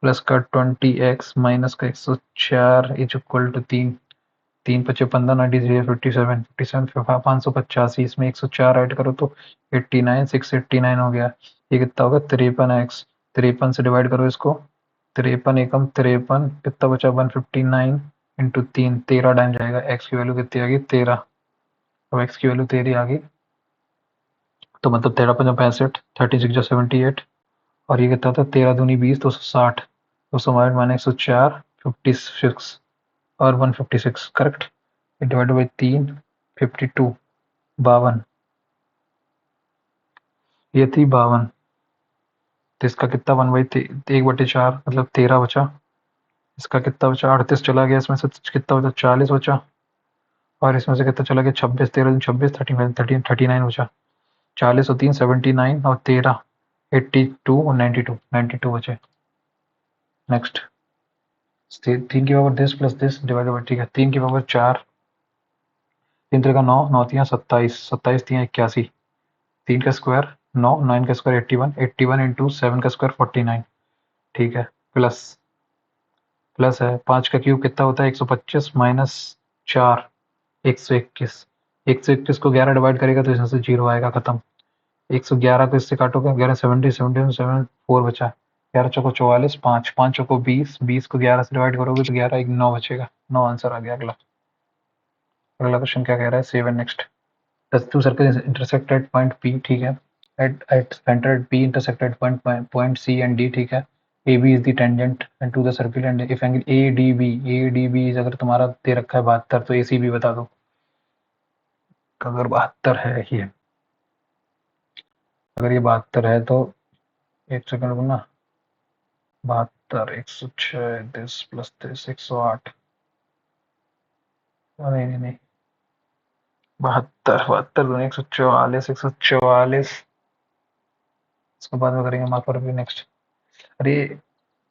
plus का 20x माइनस का 104 इज इक्वल टू 3, 3×5 = 15, 93 57, 57 585, इसमें 104 ऐड करो तो 89 689 हो गया। ये कितना होगा 53x, 53 से डिवाइड करो इसको, 53 एकम 53, कितना बचा 159 इंटू 3, 13 डाइन जाएगा, एक्स की वैल्यू कितनी आ गई 13। अब एक्स की वैल्यू 13 आ गई, तो मतलब 13×5 = 65, 36×78, और ये कितना था 13 दूनी 20, 260, 200 माइनस 104 56 और 156, करेक्ट। डिवाइड बाई 3, 52, 52, ये थी 52, तो इसका कितना 1/4 मतलब 13 बचा, इसका कितना बचा 38 चला गया, इसमें से कितना बचा 40 बचा, और इसमें से कितना चला गया 26, 13 26 39 बचा, 40 और 3 79 और 13 82 और 92 बचे। नेक्स्ट 3 की power this plus this divide by, ठीक है, 3 की पावर 4, 3 3 9, 9 3 27, 27 3 81, 3 का स्क्वायर 9, 9 का स्क्वायर 81, 81 इंटू 7 का स्क्वायर 49, ठीक है, प्लस प्लस है 5 का क्यूब कितना होता है 125 माइनस 4 121, 121 को 11 डिवाइड करेगा तो इसमें से 0 आएगा, खत्म। 111 को इससे काटोगे 11 70 70 7 4 बचा, 11 चौको 44, 5 5 चौको 20, 20 को 11 से डिवाइड करोगे तो 11 1 9 बचेगा, 9 आंसर आ गया। अगला अगला क्वेश्चन क्या कह रहा है, 7 next, the two circle intersect at point P, ठीक है, at centre at P intersect at point C and D, ठीक है। AB is the tangent and to the circle and if angle ADB अगर तुम्हारा दे रखा है 72, तो ACB बता दो। अगर 72 है ये, अगर ये 72 है तो एक सेकंड रुको ना, 72 106 दिस प्लस दिस 108, नहीं नहीं नहीं, 72 144, 144, इसको बाद में करेंगे, माफ कर भी। नेक्स्ट, अरे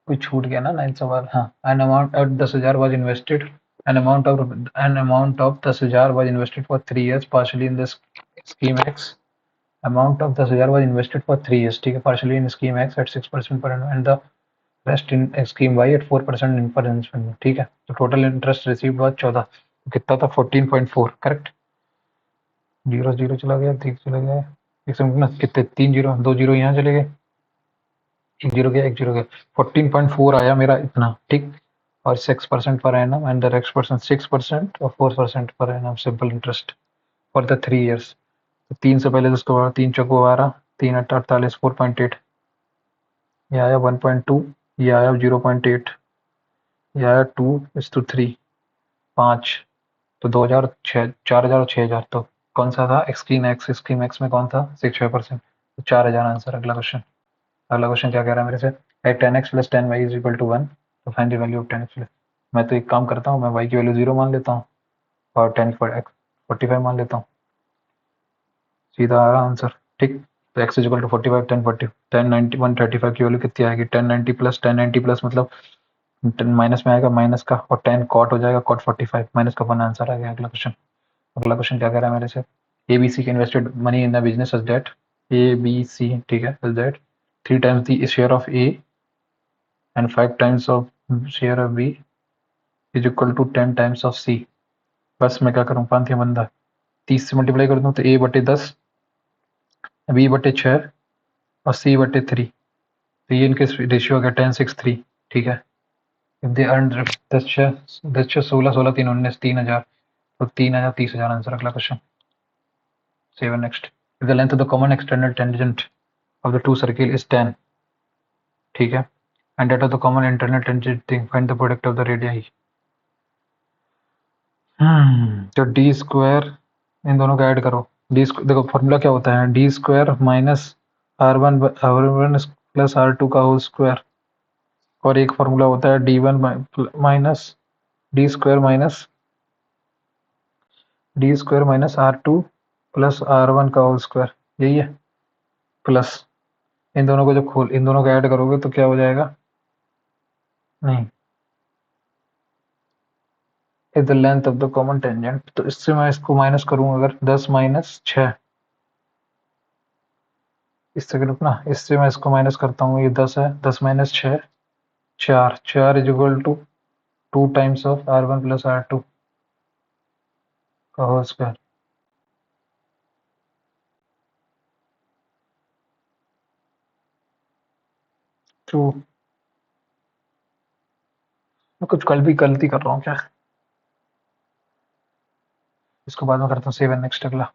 कुछ छूट गया ना 9 सवाल, हाँ। An amount of 10,000 was invested, an amount of 10,000 was invested for 3 years partly in this scheme X, amount of 10,000 was invested for 3 years, ठीक है, partly in scheme X at 6% per and the rest in scheme Y at 4% per annum, ठीक है। तो total interest receive हुआ 14, तो कितना था 14.4, correct. 0 0 चला गया, 3 चला गया, एक सेकंड ना, कितने 3 जीरो, 2 जीरो यहाँ चले गए, 1 जीरो गया, 1 जीरो गया, 14.4 आया मेरा इतना, ठीक। और 6% per annum and the next person 6% और 4% per annum simple interest for the 3 years। तो 3 से पहले तो उसको 3 चौको 12, 3 8 48, 4.8, ये आया 1.2, ये आया 0.8, ये आया 2:3, 5, तो 2,000 6 4,000 और 6,000, तो कौन सा था, एक्सट्रीम एक्स में कौन था 6%, तो 4000 आंसर। अगला क्वेश्चन क्या कह रहा है मेरे से, at 10x plus 10y is equal to 1, तो find the value of 10x। मैं तो एक काम करता हूँ, मैं y की वैल्यू 0 मान लेता हूँ और 10 पर x 45 मान लेता हूँ, सीधा आ रहा आंसर। ठीक, तो x इज इक्वल टू 45, 10 40 10 90 135 की वैल्यू कितनी आएगी, 1090 प्लस मतलब 10 माइनस में आएगा माइनस का, और 10 कॉट हो जाएगा, कॉट 45 माइनस का 1 आंसर आ गया। अगला क्वेश्चन क्या कह रहा है मेरे से, ए बी सी के invested money in the business is that, A B C ठीक है, is that 3 times the share of A and 5 times of share of B is equal to 10 times of C. बस मैं क्या करूँ, पांतिया बंदा 30 से multiply कर दूँ तो ए बटे 10, बी बटे 6 और सी बटे 3, तो ये इनके रेशियो आ गया 10:6:3। ठीक है, इफ दे अर्न 10 16 16 3 19 3000, तो 3000 30,000 आंसर। अगला question 7 next, if the length of the common external tangent of the two circle is 10, ठीक है, and that of the common internal tangent thing, find the product of the radii. तो D square, इन दोनों का add करो, देखो formula क्या होता है, D square minus R one plus R2 का होल स्क्वायर, और एक फॉर्मूला होता है D1 minus D square minus R2 plus R1 का होल स्क्वायर, यही है, प्लस इन दोनों को जब इन दोनों को ऐड करोगे तो क्या हो जाएगा, नहीं, is the length of the common tangent, तो इससे मैं इसको माइनस करूँ अगर 10 माइनस 6, इससे रुकना, इससे मैं इसको माइनस करता हूँ, ये 10 है, 10 माइनस 6 4, 4 is equal to 2 times of R1 plus R2 का होल स्क्वायर। टू, मैं कुछ कल भी गलती कर रहा हूँ क्या, इसको बाद में करता हूँ। 7 नेक्स्ट अगला,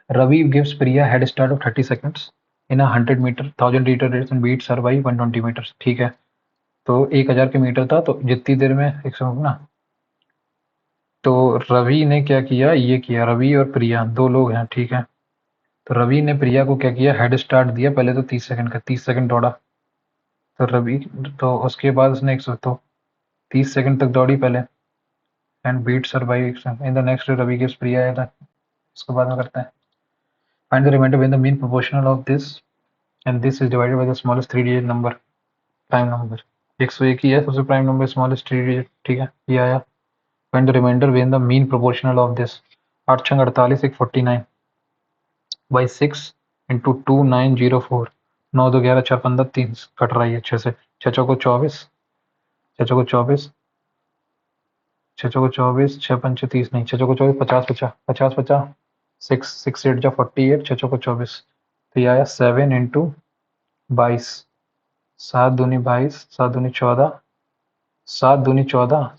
Ravi gives Priya head start of 30 seconds in a 100 meter 1000 meter race and beats her by 120 meters। ठीक है, तो 1000 के मीटर था, तो जितनी देर में, एक सेकंड ना, तो रवि ने क्या किया, ये किया, रवि और प्रिया दो लोग हैं, ठीक है, तो रवि ने प्रिया को क्या किया, हेड स्टार्ट दिया पहले, तो 30 सेकंड का, 30 सेकंड दौड़ा, तो रवि, तो उसके बाद उसने तो 30 सेकंड तक दौड़ी पहले, and beats her by in the next Ravi gives Priya, इसको बाद में करते हैं। Find the remainder when the mean proportional of this and this is divided by the smallest 3 digit number, prime number 101 ही है सबसे प्राइम नंबर, स्मॉलेस्ट 3 डिजिट, ठीक है, ये आया। Find the remainder when the mean proportional of this, 8 छंग 48 1 49 by 6 into 2904, 9 2 11 4 15 3 cut रहा है अच्छे से, 6 चौको 24, 6 चौको 24, 6 चौको 24, 6 पंचे 30 नहीं, 6 चौको 24 50 50 50 50 6 6 8 जा 48, 6 चौको 24, तो ये आया 7 इंटू 22, 7 दूनी 22, 7 दूनी 14, 7 दूनी 14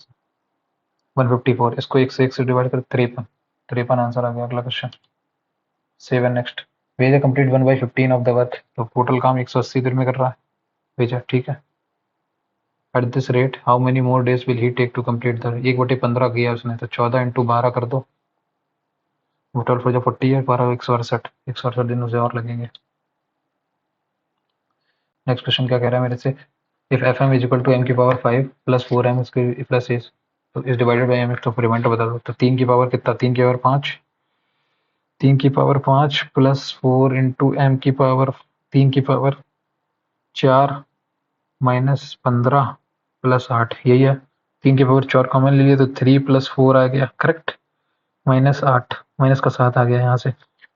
154, इसको 1 से 1 से डिवाइड कर 53, 53 आंसर आ गया। अगला क्वेश्चन 7 नेक्स्ट, भेजा कंप्लीट 1/15 ऑफ द वर्क, तो टोटल काम 180 देर में कर रहा है, भेजा, ठीक है। At this rate how many more days will he take to complete the, 1/15 किया उसने, तो 14 इंटू 12 कर दो, टोटल हो जाए 40 है, 12 168, 168 दिन उसे और लगेंगे। नेक्स्ट क्वेश्चन क्या कह रहा है मेरे से, if F M is equal to M की पावर 5 प्लस 4m इसके प्लस एस, तो इस डिवाइडेड बाई एम एक्स, तो रिमाइंडर बता दो, तो 3 की पावर कितना, 3 की पावर 5, 3 की पावर 5 प्लस 4 इंटू एम की पावर 3 की पावर 4 माइनस 15 प्लस 8, यही है, 3 की पावर 4 कॉमन ले लिए तो 3 प्लस 4 आ गया, करेक्ट, माइनस 8, माइनस का 7 आ गया यहाँ से,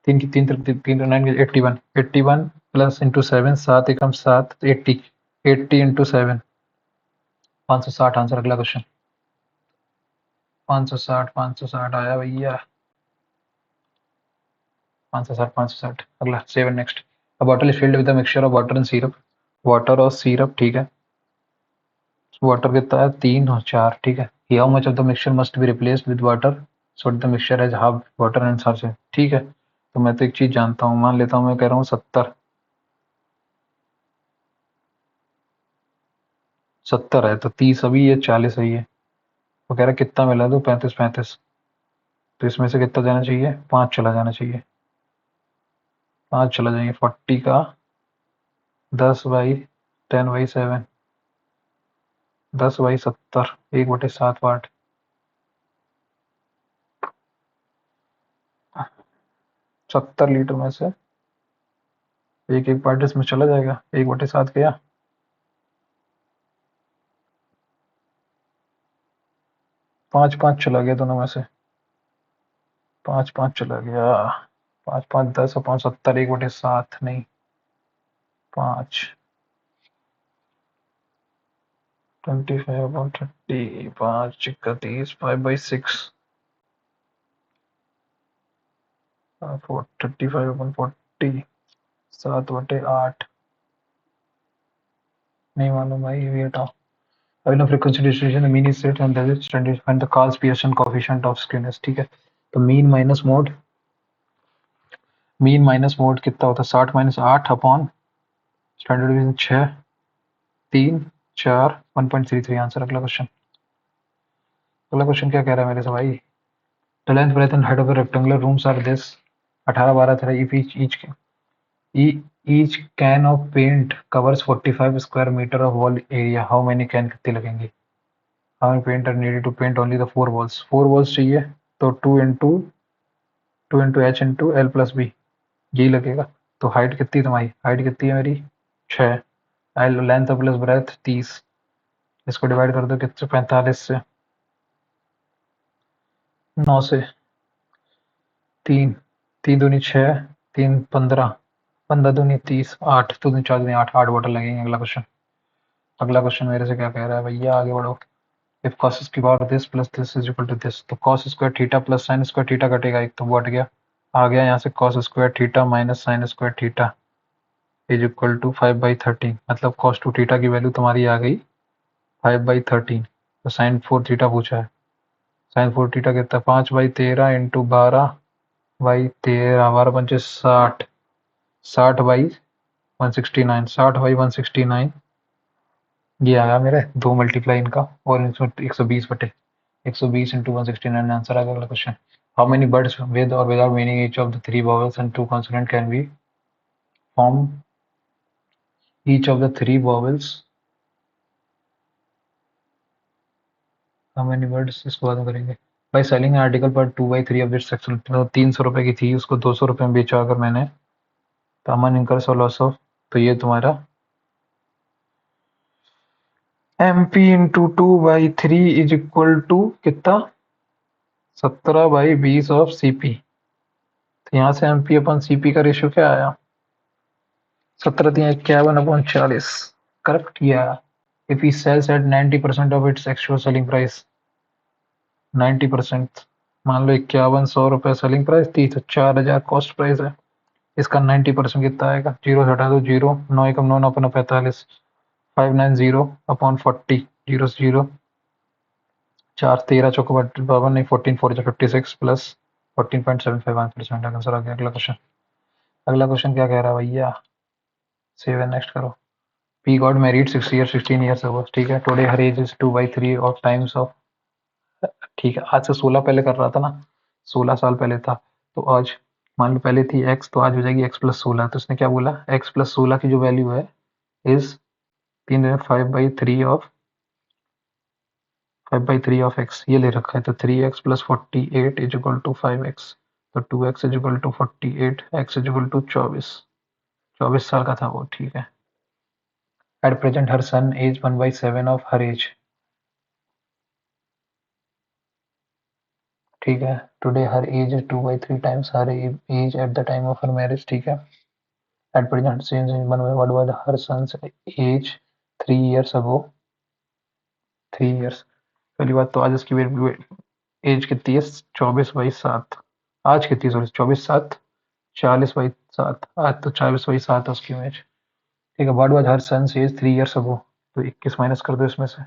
3 की 3 3 9 81, 81 प्लस इंटू 7, 7 एकम 7, 80, 80 इंटू 7 560 आंसर। अगला क्वेश्चन 560 560 आया भैया, 560 560। अगला 7 next, a bottle is filled with a mixture of water and syrup, water और सिरप, ठीक है, वाटर कितना है 3 और 4, ठीक है, how much of the mixture must be replaced with water so the mixture has half water and sir से, ठीक है, तो मैं तो एक चीज जानता हूँ, मान लेता हूँ, मैं कह रहा हूँ 70, 70 है, तो 30 अभी है, 40 सही है, तो कह रहा है कितना मिला दो, 35 35, तो इसमें से कितना जाना चाहिए, 5 चला जाना चाहिए, 5 चला जाएंगे 40 का 10/10/7, 10/70, 1/7 पार्ट। 70 लीटर में से एक एक पार्ट इसमें चला जाएगा, 1/7 गया, 5-5 चला गया दोनों में से, 5-5 चला गया, 5-5 10 और 5 70, 1/7 नहीं, 5, 25/30, 5 31, 5/6, 35/40, 7/8, नहीं मालूम भाई, ये हटाओ। अभी ना frequency distribution mean is set and that is standard find the cos Pearson coefficient of skewness, ठीक है। तो मीन माइनस मोड कितना होता है, 60-8 अपॉन स्टैंडर्ड डिवीजन 6, 3, 4, 1.33 आंसर। अगला क्वेश्चन क्या कह रहा है मेरे से भाई, the length breadth and height of the rectangular rooms are this, 18 12 if each can of paint covers 45 square meter of wall area, how many can कितने लगेंगे, how many paint are needed to paint only the 4 walls चाहिए, तो 2 into h into l plus b, यही लगेगा। तो height कितनी तुम्हारी, height कितनी है मेरी, 6, एल लेंथ प्लस ब्रेथ 30, इसको डिवाइड कर दो कितने, 45 से, 9 से, 3, 3 दूनी 6, 3 15, 15 दूनी 30, 8 2 दूनी 4 दूनी 8, 8 बॉटल लगेंगे। अगला क्वेश्चन मेरे से क्या कह रहा है भैया, आगे बढ़ो। If cos square this plus this is equal to this, तो cos square theta plus sine square theta कटेगा, एक तो वो हट गया, आ गया यहाँ से cos square theta minus sine square theta is equal to 5/13, मतलब cos 2 थीटा की वैल्यू तुम्हारी आ गई 5/13। तो साइन 4 थीटा पूछा है, साइन 4 थीटा कितना, 5/13 इंटू 12/13, 12×5 = 60, 60/169, 60/169, ये आया मेरे दो मल्टीप्लाई इनका, और इसमें 120 इंटू 169 आंसर आ गया। अगला question, how many words with और without meaning each of the 3 vowels and 2 consonant can be form each of the 3 vowels, how many words, इसको बाद में करेंगे। भाई सेलिंग आर्टिकल पर 2/3 ऑफ दिस सेक्शन, तो 300 रुपए की थी, उसको 200 रुपए में बेचा अगर मैंने, तो अमन इनकर लॉस ऑफ, तो ये तुम्हारा MP into 2/3 is equal to कितना, 17/20 ऑफ CP। तो यहाँ से MP अपन CP का रेशियो क्या आया, 17×51/40, करेक्ट किया। If he sells at 90% of its actual selling price, 90%, मान लो 5100 रुपये सेलिंग प्राइस थी, तो 4000 कॉस्ट प्राइस है, इसका 90% कितना आएगा, जीरो से हटा दो जीरो, 9×9=45, 590/40, जीरो से जीरो, 4 13 चौको 52, नहीं 14 4 56 प्लस 14.75 आंसर आ गया। अगला क्वेश्चन क्या कह रहा है भैया, सेव एंड नेक्स्ट करो। P got married 16 years ago, ठीक है। Today her age is 2/3 of times of, ठीक है, आज से 16 पहले कर रहा था ना, 16 साल पहले था, तो आज मान लो पहले थी x, तो आज हो जाएगी x+16। तो उसने क्या बोला, x+16 की जो वैल्यू है इज 5/3 ऑफ x, ये ले रखा है, तो 3x+48 is equal to 5x, तो 2x is equal to 48, x is equal to 24 साल का था वो, ठीक है। At present her son age 1/7 of her age, ठीक है। Today her age is 2/3 times her age at the time of her marriage, ठीक है। At present same what was her son's age 3 years ago, 3 years। पहली बात तो आज इसकी as कितनी है, 24/7, आज कितनी, सॉरी 24/7, 40/7, आज तो 40/7 है उसकी इमेज, ठीक है। What was her son's age 3 years ago, तो 21 माइनस कर दो इसमें से,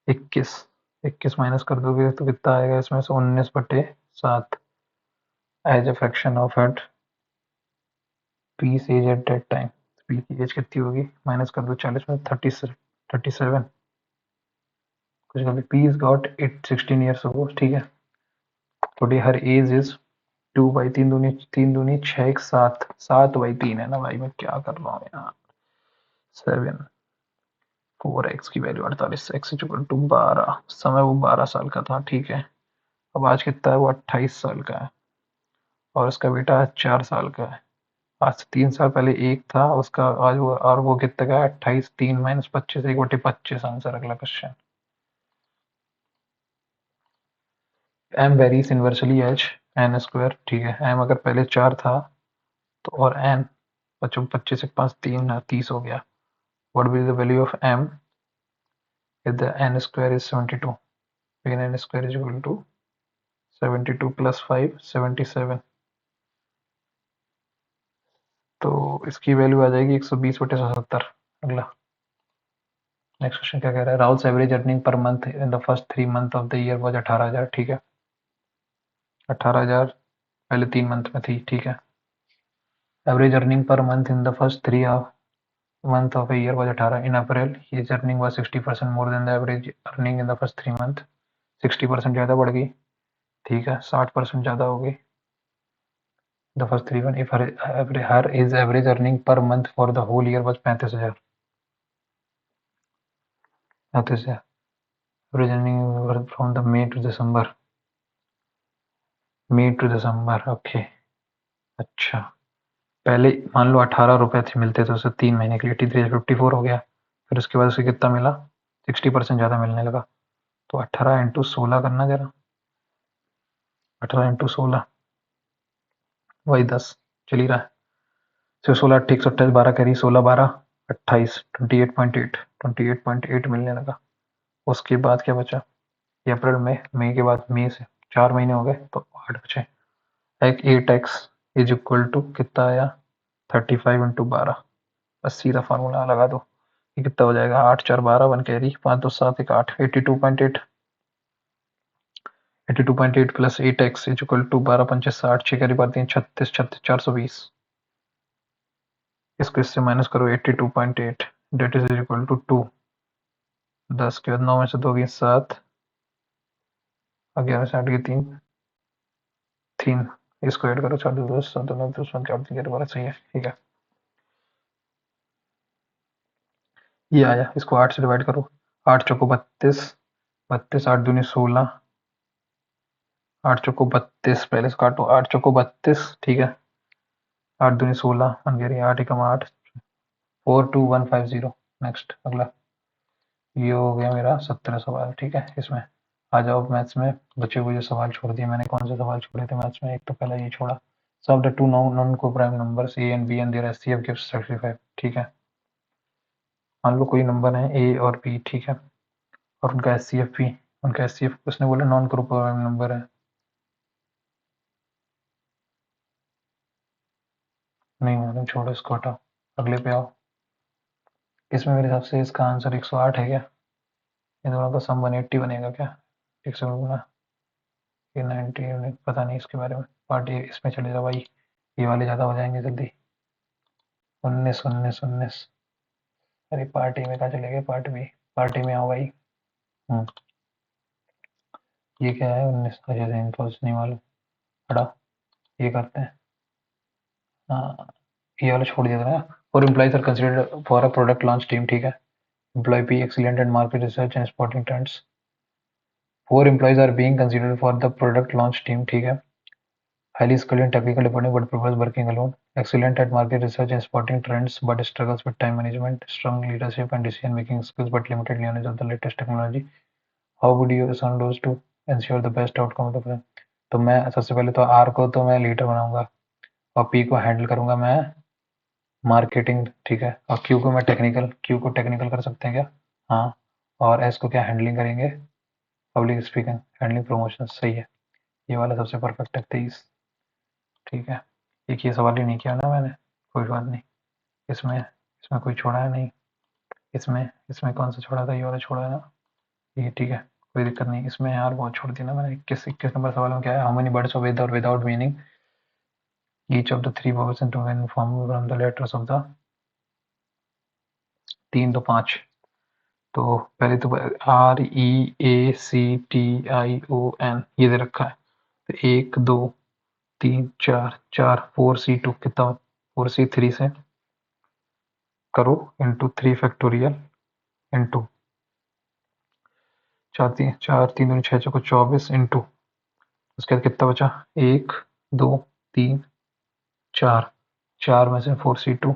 21, 21 माइनस कर दोगे तो कितना आएगा इसमें से, 19/7 age a fraction of at piece age at that time. P की एज कितनी होगी, माइनस कर दो 40 में, 37, कुछ P is got it 16 years ago, ठीक है। Today her age is 2 by 3 दूनी 6 एक 7, 7/3 है ना भाई, मैं क्या कर रहा हूँ यहाँ। 7 4x की वैल्यू 48, x इक्वल टू 12, समय वो 12 साल का था, ठीक है। अब आज कितना है, वो 28 साल का है, और उसका बेटा 4 साल का है। आज से 3 साल पहले एक था उसका, आज वो, और वो कितने का है, 28, 3 माइनस 25, 1/25 आंसर। अगला question. M varies inversely H N square, ठीक है। एम अगर पहले 4 था तो, और एन 25 एक 5 3 30 हो गया। What will the value of M if the N square is 72? again n square is equal to 72 plus 5 77, तो इसकी वैल्यू आ जाएगी 120/170। अगला नेक्स्ट क्वेश्चन क्या कह रहा है, Rahul's average earning per month in the first 3 month of the year was 18,000, ठीक है। 18,000 पहले 3 मंथ में थी, ठीक है। Average earning per month in the first 3 month of a year was 18। In April, his earning was 60% more than the average earning in the first 3 month। 60% ज़्यादा बढ़ गई, ठीक है। 60% ज़्यादा हो गई the first 3 month। if her his average earning per month for the whole year was 35,000। 35,000 average earning from the May to December। May to December, okay. अच्छा, पहले मान लो 18 रुपए थे मिलते थे उसे 3 महीने के लिए, 83 से 54 हो गया। फिर उसके बाद उसे कितना मिला, 60% ज़्यादा मिलने लगा। तो 18 इंटू 16 करना जरा, 18 इंटू 16 वही 10 चल ही रहा है। सिर्फ 16 8 128, 12 कैरी, 16 12 28, 28.8, 28.8 मिलने लगा। उसके बाद क्या बचा, ये अप्रैल में, मई के बाद, मई से 4 महीने हो गए तो 8 बचे। एक 8x इज इक्वल टू कितना आया, 35 इंटू 12। बस सीधा फार्मूला लगा दो, ये कितना हो जाएगा, 8 4 12, 1 carry, 5 2 7 1 8, 82.8। 82.8 plus 8x is equal to 12 5 60, 6 carry 3 36, 36 420। इसको इससे माइनस करो, 82.8 डेट इज इक्वल टू 2। 10 के बाद 9 में से 2 गई 7, 11 से 8 गई 3, 3। इसको ऐड करो, 4 2 10 7 9 10 1 4 3 12, सही है, ठीक है। ये आया, इसको 8 से डिवाइड करो, 8 चौको 32, 32 8 दूनी 16, 8 चौको 32, पहले से काटो, 8 चौको 32, ठीक है। 8 दूनी 16, 1 गई 8 एकम 8, 42150। नेक्स्ट अगला, ये हो गया मेरा 17 सवाल, ठीक है। इसमें आ जाओ मैथ्स में, बचे हुए जो सवाल छोड़ दिए मैंने, कौन से सवाल छोड़े थे मैथ्स में, एक तो पहला ये छोड़ा। Solve the two non co prime numbers A and B and their HCF gives 35, ठीक है। मान लो कोई नंबर है ए और बी, ठीक है, और उनका एचसीएफ भी, उनका एचसीएफ उसने बोला नॉन को प्राइम नंबर है। नहीं मालूम, छोड़ो इसको, हटाओ, अगले पे आओ। इसमें मेरे हिसाब से इसका आंसर 108 है क्या, इन दोनों का सम 180 बनेगा क्या, 100 में गुना ये 90, पता नहीं इसके बारे में। पार्टी इसमें चले जाओ भाई, ये वाले ज़्यादा हो जाएंगे जल्दी। 19 19 19, अरे पार्टी में कहाँ चले गए, पार्ट बी, पार्टी में आओ भाई। हम्म, ये क्या है 19, अच्छा से इन्फॉल्स नहीं मालूम, हटा, ये करते हैं। हाँ, ये वाला छोड़ दिया था ना। और employees are considered for a product launch team, ठीक है। Employee B excellent at market research and spotting trends. 4 employees are being considered for the product launch team, ठीक है। Highly skilled in technical department but prefers working alone. Excellent at market research and spotting trends but struggles with time management. Strong leadership and decision making skills but limited knowledge of the latest technology. How would you assign those to ensure the best outcome of the plan? तो मैं सबसे पहले तो are को तो मैं leader बनाऊंगा, और पी को हैंडल करूंगा मैं मार्केटिंग, ठीक है। और क्यू को मैं टेक्निकल, क्यू को टेक्निकल कर सकते हैं क्या, हाँ। और एस को क्या हैंडलिंग करेंगे, पब्लिक स्पीकिंग, हैंडलिंग प्रमोशन, सही है। ये वाला सबसे परफेक्ट है, 23, ठीक है। एक ये सवाल ही नहीं किया ना मैंने, कोई बात नहीं। इसमें इसमें कोई छोड़ा है नहीं, इसमें इसमें कौन सा छोड़ा था, ये वाला छोड़ा है ना, ये ठीक है, कोई दिक्कत नहीं। इसमें यार बहुत छोड़ दिया ना मैंने। 21 नंबर सवाल में क्या है, हाउ मेनी वर्ड्स विद और without meaning each of the three verbs in to form from the letters of the, 3 तो 5, तो पहले तो REACTION ये दे रखा है, तो 1 2 3 4 4 4C2 कितना 4C3 से करो इंटू 3 फैक्टोरियल इंटू 4 3 6 चौको 24 इंटू उसके बाद कितना बचा 1 2 3 4 4 में से 4C2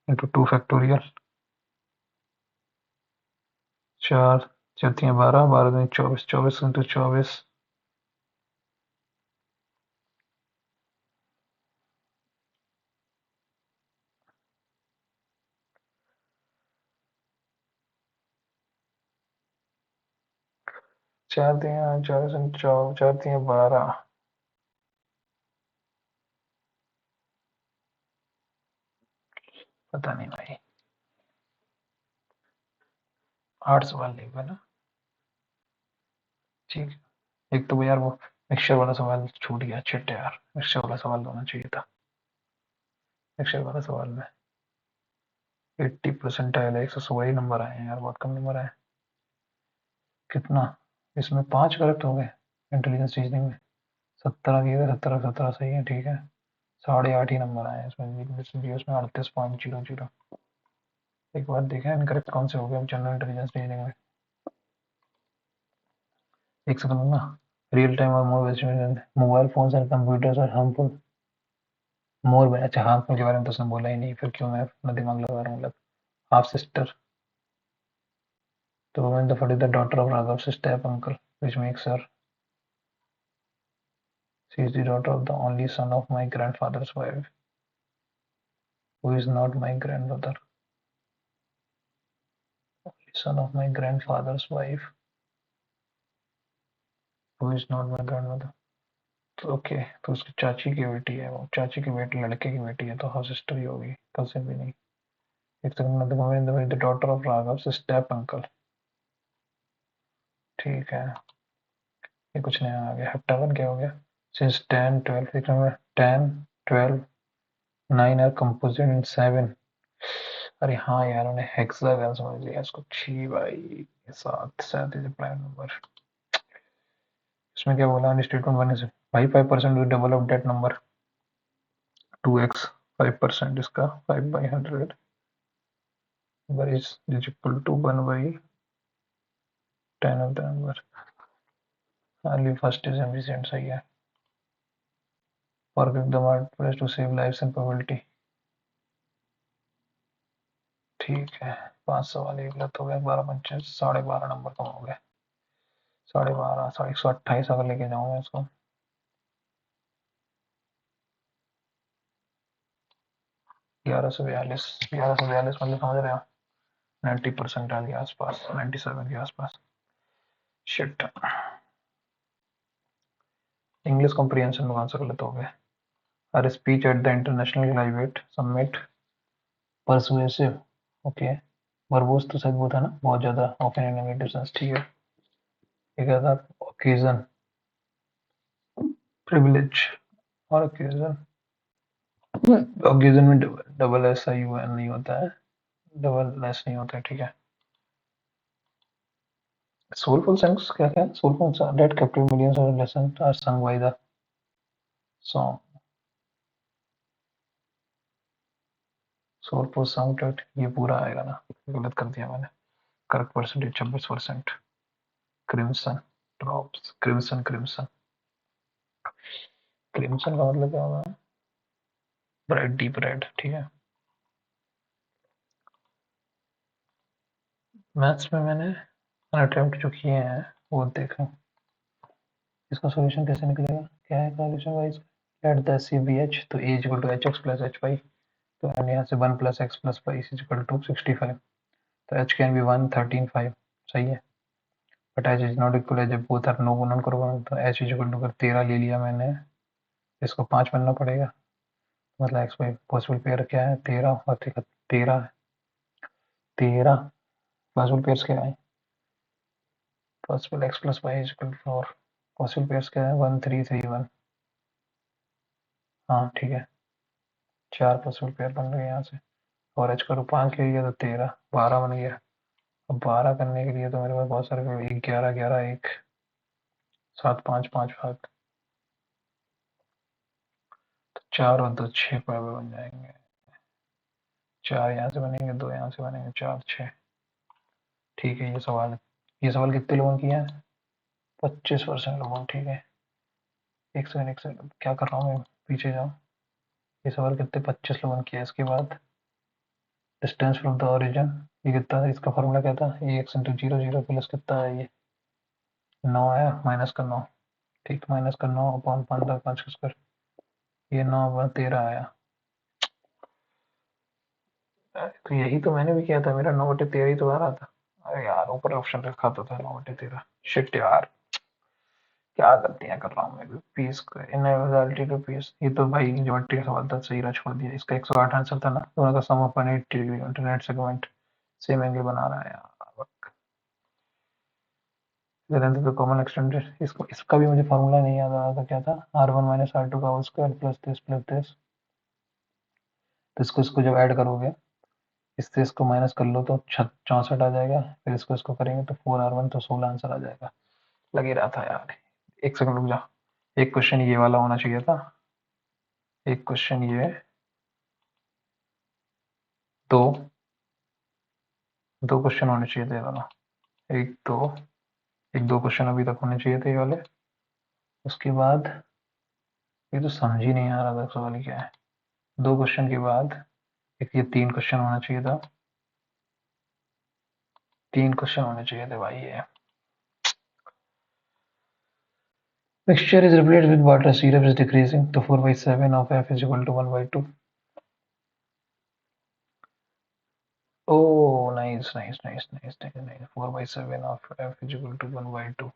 इंटू 2 फैक्टोरियल 4 4 12 12 24 24 इंटू 24 4 3 24 4 3 12 पता नहीं भाई 8 सवाल नहीं हुआ ना। ठीक है एक तो यार वो मिक्सचर वाला सवाल छूट गया छिट यार मिक्सचर वाला सवाल होना चाहिए था मिक्सचर वाला सवाल में 80% आया 116 ही नंबर आए हैं यार बहुत कम नंबर आए कितना इसमें 5 करेक्ट हो गए इंटेलिजेंस रीजनिंग में 17 किए थे 17 सही है ठीक है 8.5 ही नंबर आए हैं इसमें 38.00 एक बार देखा इनकरेक्ट कौन से हो गए जनरल इंटेलिजेंस रीजनिंग में एक सेकंड ना रियल टाइम और mobile phones and computers are harmful more अच्छा हार्मफुल के बारे में तो उसने बोला ही नहीं फिर क्यों मैं अपना दिमाग लगा रहा हूँ मतलब हाफ सिस्टर तो woman the foot is the daughter of Raghav's step uncle which makes her she is the daughter of the only son of my grandfather's wife who is not my grandmother only son of my grandfather's wife who is not my grandmother तो okay तो उसकी चाची की बेटी है वो चाची की बेटी लड़के की बेटी है तो हाफ सिस्टर ही होगी कजिन भी नहीं एक second the daughter of Raghav step uncle ठीक है ये कुछ नया आ गया हेप्टावन क्या हो गया सिंस 10 12 एक नंबर 10 12 9 आर कंपोजिट इन 7 अरे हाँ यार उन्हें हेक्सागन समझ लिया इसको छी भाई 7 7 इज प्राइम नंबर इसमें क्या बोला स्टेटमेंट वन इज भाई 5% double of that number 2x 5% इसका 5/100 नंबर इज इक्वल टू 1/10 ऑफ the number only first is efficient सही है forgive the marketplace to save lives and probability ठीक है 5 सवाल एक गलत हो गया 12 12.5 नंबर कम हो गए 12.5 128 अगर लेके जाऊंगा इसको 1142 मतलब समझ रहे हो 90% के आसपास 97 के आसपास शिट इंग्लिश कॉम्प्रिहेंशन में कौन सा गलत हो गया her speech at the international climate summit persuasive okay verbose तो सच वो था ना बहुत ज्यादा ऑफन एंड नेगेटिव सेंस ठीक है ये क्या था ओकेजन प्रिविलेज और ओकेजन ओकेजन में double S I U N नहीं होता है डबल एस नहीं होता है ठीक है soulful songs क्या क्या soulful songs that captured millions of lessons are sung by the song soulful song that ये पूरा आएगा ना गलत कर दिया मैंने correct percentage 26% crimson drops crimson crimson crimson का मतलब क्या होगा ब्राइट डीप रेड ठीक है मैथ्स में मैंने अटेम्प्ट जो किए हैं वो देखो इसका सॉल्यूशन कैसे निकलेगा क्या है solution wise let the C B H तो A equal to H X plus H Y तो एन यहाँ से 1 plus X plus Y is equal to 65 तो एच कैन बी 1 13 5 सही है but H is not equal जब both are no non करो तो एच इज इक्वल टू अगर 13 ले लिया मैंने इसको 5 बनना पड़ेगा मतलब एक्स वाई पॉसिबल पेयर क्या है 13 और 13 13 पॉसिबल पेयर्स क्या है possible X plus Y is equal to 4 possible pairs क्या है 1 3 3 1 हाँ ठीक है 4 पॉसिबल पेयर बन गए यहाँ से और एच करो 5 ले लिया तो 13 12 बन गया अब 12 करने के लिए तो मेरे पास बहुत सारे 1 11 11 1 7 5 5 7 तो 4 और 2 6 पावे बन जाएंगे। 4 यहाँ से बनेंगे, 2 यहाँ से बनेंगे, 4 6। ठीक है, ये सवाल कितने लोगों की है? 25% लोगों, ठीक है। एक सेकंड क्या कर रहा हूँ मैं, पीछे जाओ। ये सवाल कितने 25 लोगों की है। इसके बाद डिस्टेंस फ्रॉम द ओरिजिन, ये कितना है, इसका फॉर्मूला क्या था? A X into zero zero plus कितना है ये, 9 है, माइनस का 9। ठीक, माइनस का 9 अपॉन 15 5 का स्क्वायर, ये 9 अपॉन 13 आया। तो यही तो मैंने भी किया था, मेरा 9/13 ही तो आ रहा था। अरे यार ऊपर ऑप्शन रखा तो था 9/13। शिट यार, क्या गलतियां कर रहा हूँ मैं भी। पीस इनएवलिटी टू पीस, ये तो भाई ज्योमेट्री का सवाल था, सही रहा, छोड़ दिया। इसका 108 आंसर था ना, दोनों का सम अपन 80 degree internet segment same angle बना रहा है यार। तो कॉमन एक्सटेंडेड, इसको इसका भी मुझे फार्मूला नहीं याद आ रहा था, क्या था? R1 माइनस R2 का होल स्क्वायर प्लस दिस। तो इसको इसको जब ऐड करोगे, इससे इसको माइनस कर लो तो 64 आ जाएगा, फिर इसको इसको करेंगे तो 4R1, तो 16 आंसर आ जाएगा। लग ही रहा था यार। एक सेकंड रुक जा, एक क्वेश्चन ये वाला होना चाहिए था, एक क्वेश्चन ये, दो दो क्वेश्चन होने चाहिए थे दोनों। एक दो, एक दो क्वेश्चन अभी तक होने चाहिए थे ये वाले। उसके बाद ये तो समझ ही नहीं आ रहा था सवाल क्या है। दो क्वेश्चन के बाद एक ये 3 क्वेश्चन होना चाहिए था, 3 क्वेश्चन होने चाहिए थे भाई ये। Mixture is replaced with water, syrup is decreasing, तो 4/7 of F is equal to 1/2. Oh, nice, nice, nice, nice, nice, nice. 4/7 of F is equal to 1/2.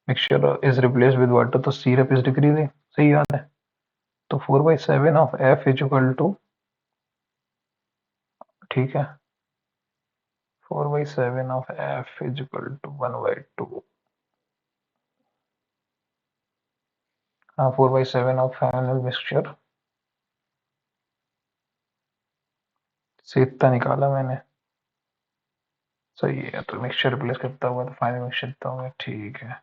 Mixture is replaced with water, तो syrup is decreasing, सही बात है। तो 4/7 of F is equal to, ठीक है, 4/7 of F is equal to 1/2। हाँ, 4/7 of final mixture से इतना निकाला मैंने, सही है। तो मिक्सचर रिप्लेस करता हुआ तो फाइनल मिक्सचर इतना हो गया, ठीक है।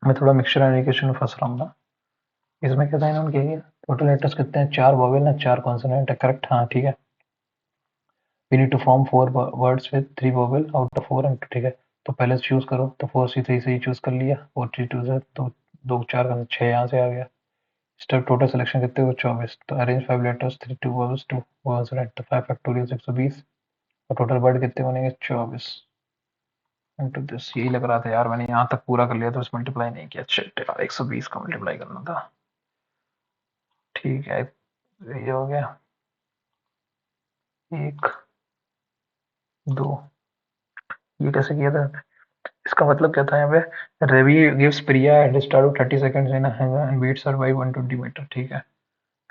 मैं थोड़ा मिक्सचर एप्लीकेशन में फंस रहा हूँ ना। इसमें क्या था इन्होंने किया है, टोटल लेटर्स कितने हैं? 4 वोवेल ना 4 कॉन्सोनेंट है, करेक्ट, हाँ ठीक है। We need to form 4 words with 3 vowel out of 4 and, ठीक है। तो पहले चूज करो, तो 4C3 से ही चूज कर लिया, 4 3 2 से, तो 2 4 का 6 यहाँ से आ गया। स्टेप टोटल सिलेक्शन कितने हुए? 24। तो अरेंज 5 लेटर्स 3 2 वोवेल्स 2 कॉन्सोनेंट, तो 5 फैक्टोरियल 620, और टोटल वर्ड कितने बनेंगे? 24 इंटू दिस। यही लग रहा था यार, मैंने यहाँ तक पूरा कर लिया तो बस मल्टीप्लाई नहीं किया। शिट यार, 120 का मल्टीप्लाई करना था। ठीक है, ये हो गया, 1 2। ये कैसे किया था? इसका मतलब क्या था यहाँ पे? Ravi gives Priya at the start of 30 seconds in and beats her by 120 meter, ठीक है।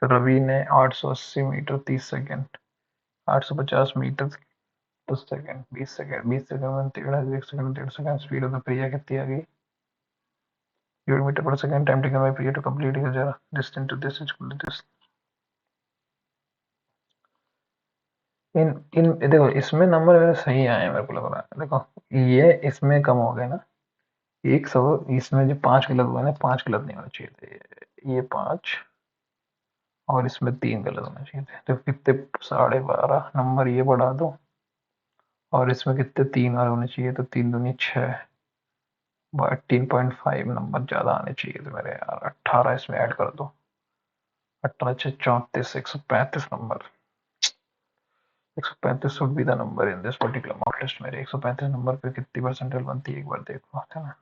तो रवि ने 880 meter 30 second, 850 meter 10 second, 20 second, 20 second में 1 second 1.5 second speed of the Priya कितनी आ गई? Meter per second, time taken by Priya to complete his distance to this is equal to this. इन इन देखो, इसमें नंबर मेरे सही आए हैं, मेरे को लग रहा है। देखो, ये इसमें कम हो गए ना, 100, इसमें जो 5 गलत हुए ना, 5 गलत नहीं होने चाहिए थे, ये 5, और इसमें 3 गलत होने चाहिए थे। तो कितने, 12.5 नंबर ये बढ़ा दो, और इसमें कितने 3 और होने चाहिए, तो 3 दूनी 6, 18.5 नंबर ज्यादा आने चाहिए थे मेरे यार। 18 इसमें ऐड कर दो, 18 6 34, 135 number. 135 should be the number in this particular mock test. मेरे 135 नंबर पे कितनी परसेंटेज बनती है, एक बार देखो, है ना?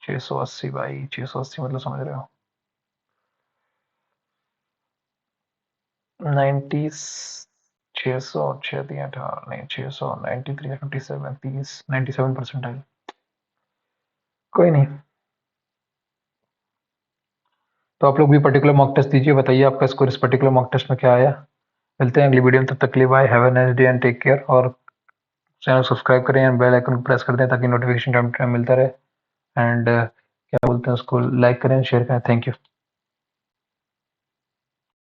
680 भाई, 680 मतलब समझ रहे हो, 90, 600 6 3 18 नहीं, 600 93 57 30 97% कोई नहीं। तो आप लोग भी पर्टिकुलर मॉक टेस्ट दीजिए, बताइए आपका स्कोर इस पर्टिकुलर मॉक टेस्ट में क्या आया। मिलते हैं अगली वीडियो में, तब तक के लिए bye, have a nice day and take care. और चैनल सब्सक्राइब करें एंड बेल आइकन प्रेस कर दें ताकि नोटिफिकेशन टाइम टाइम मिलता रहे। एंड क्या बोलते हैं उसको, लाइक करें शेयर करें। Thank you.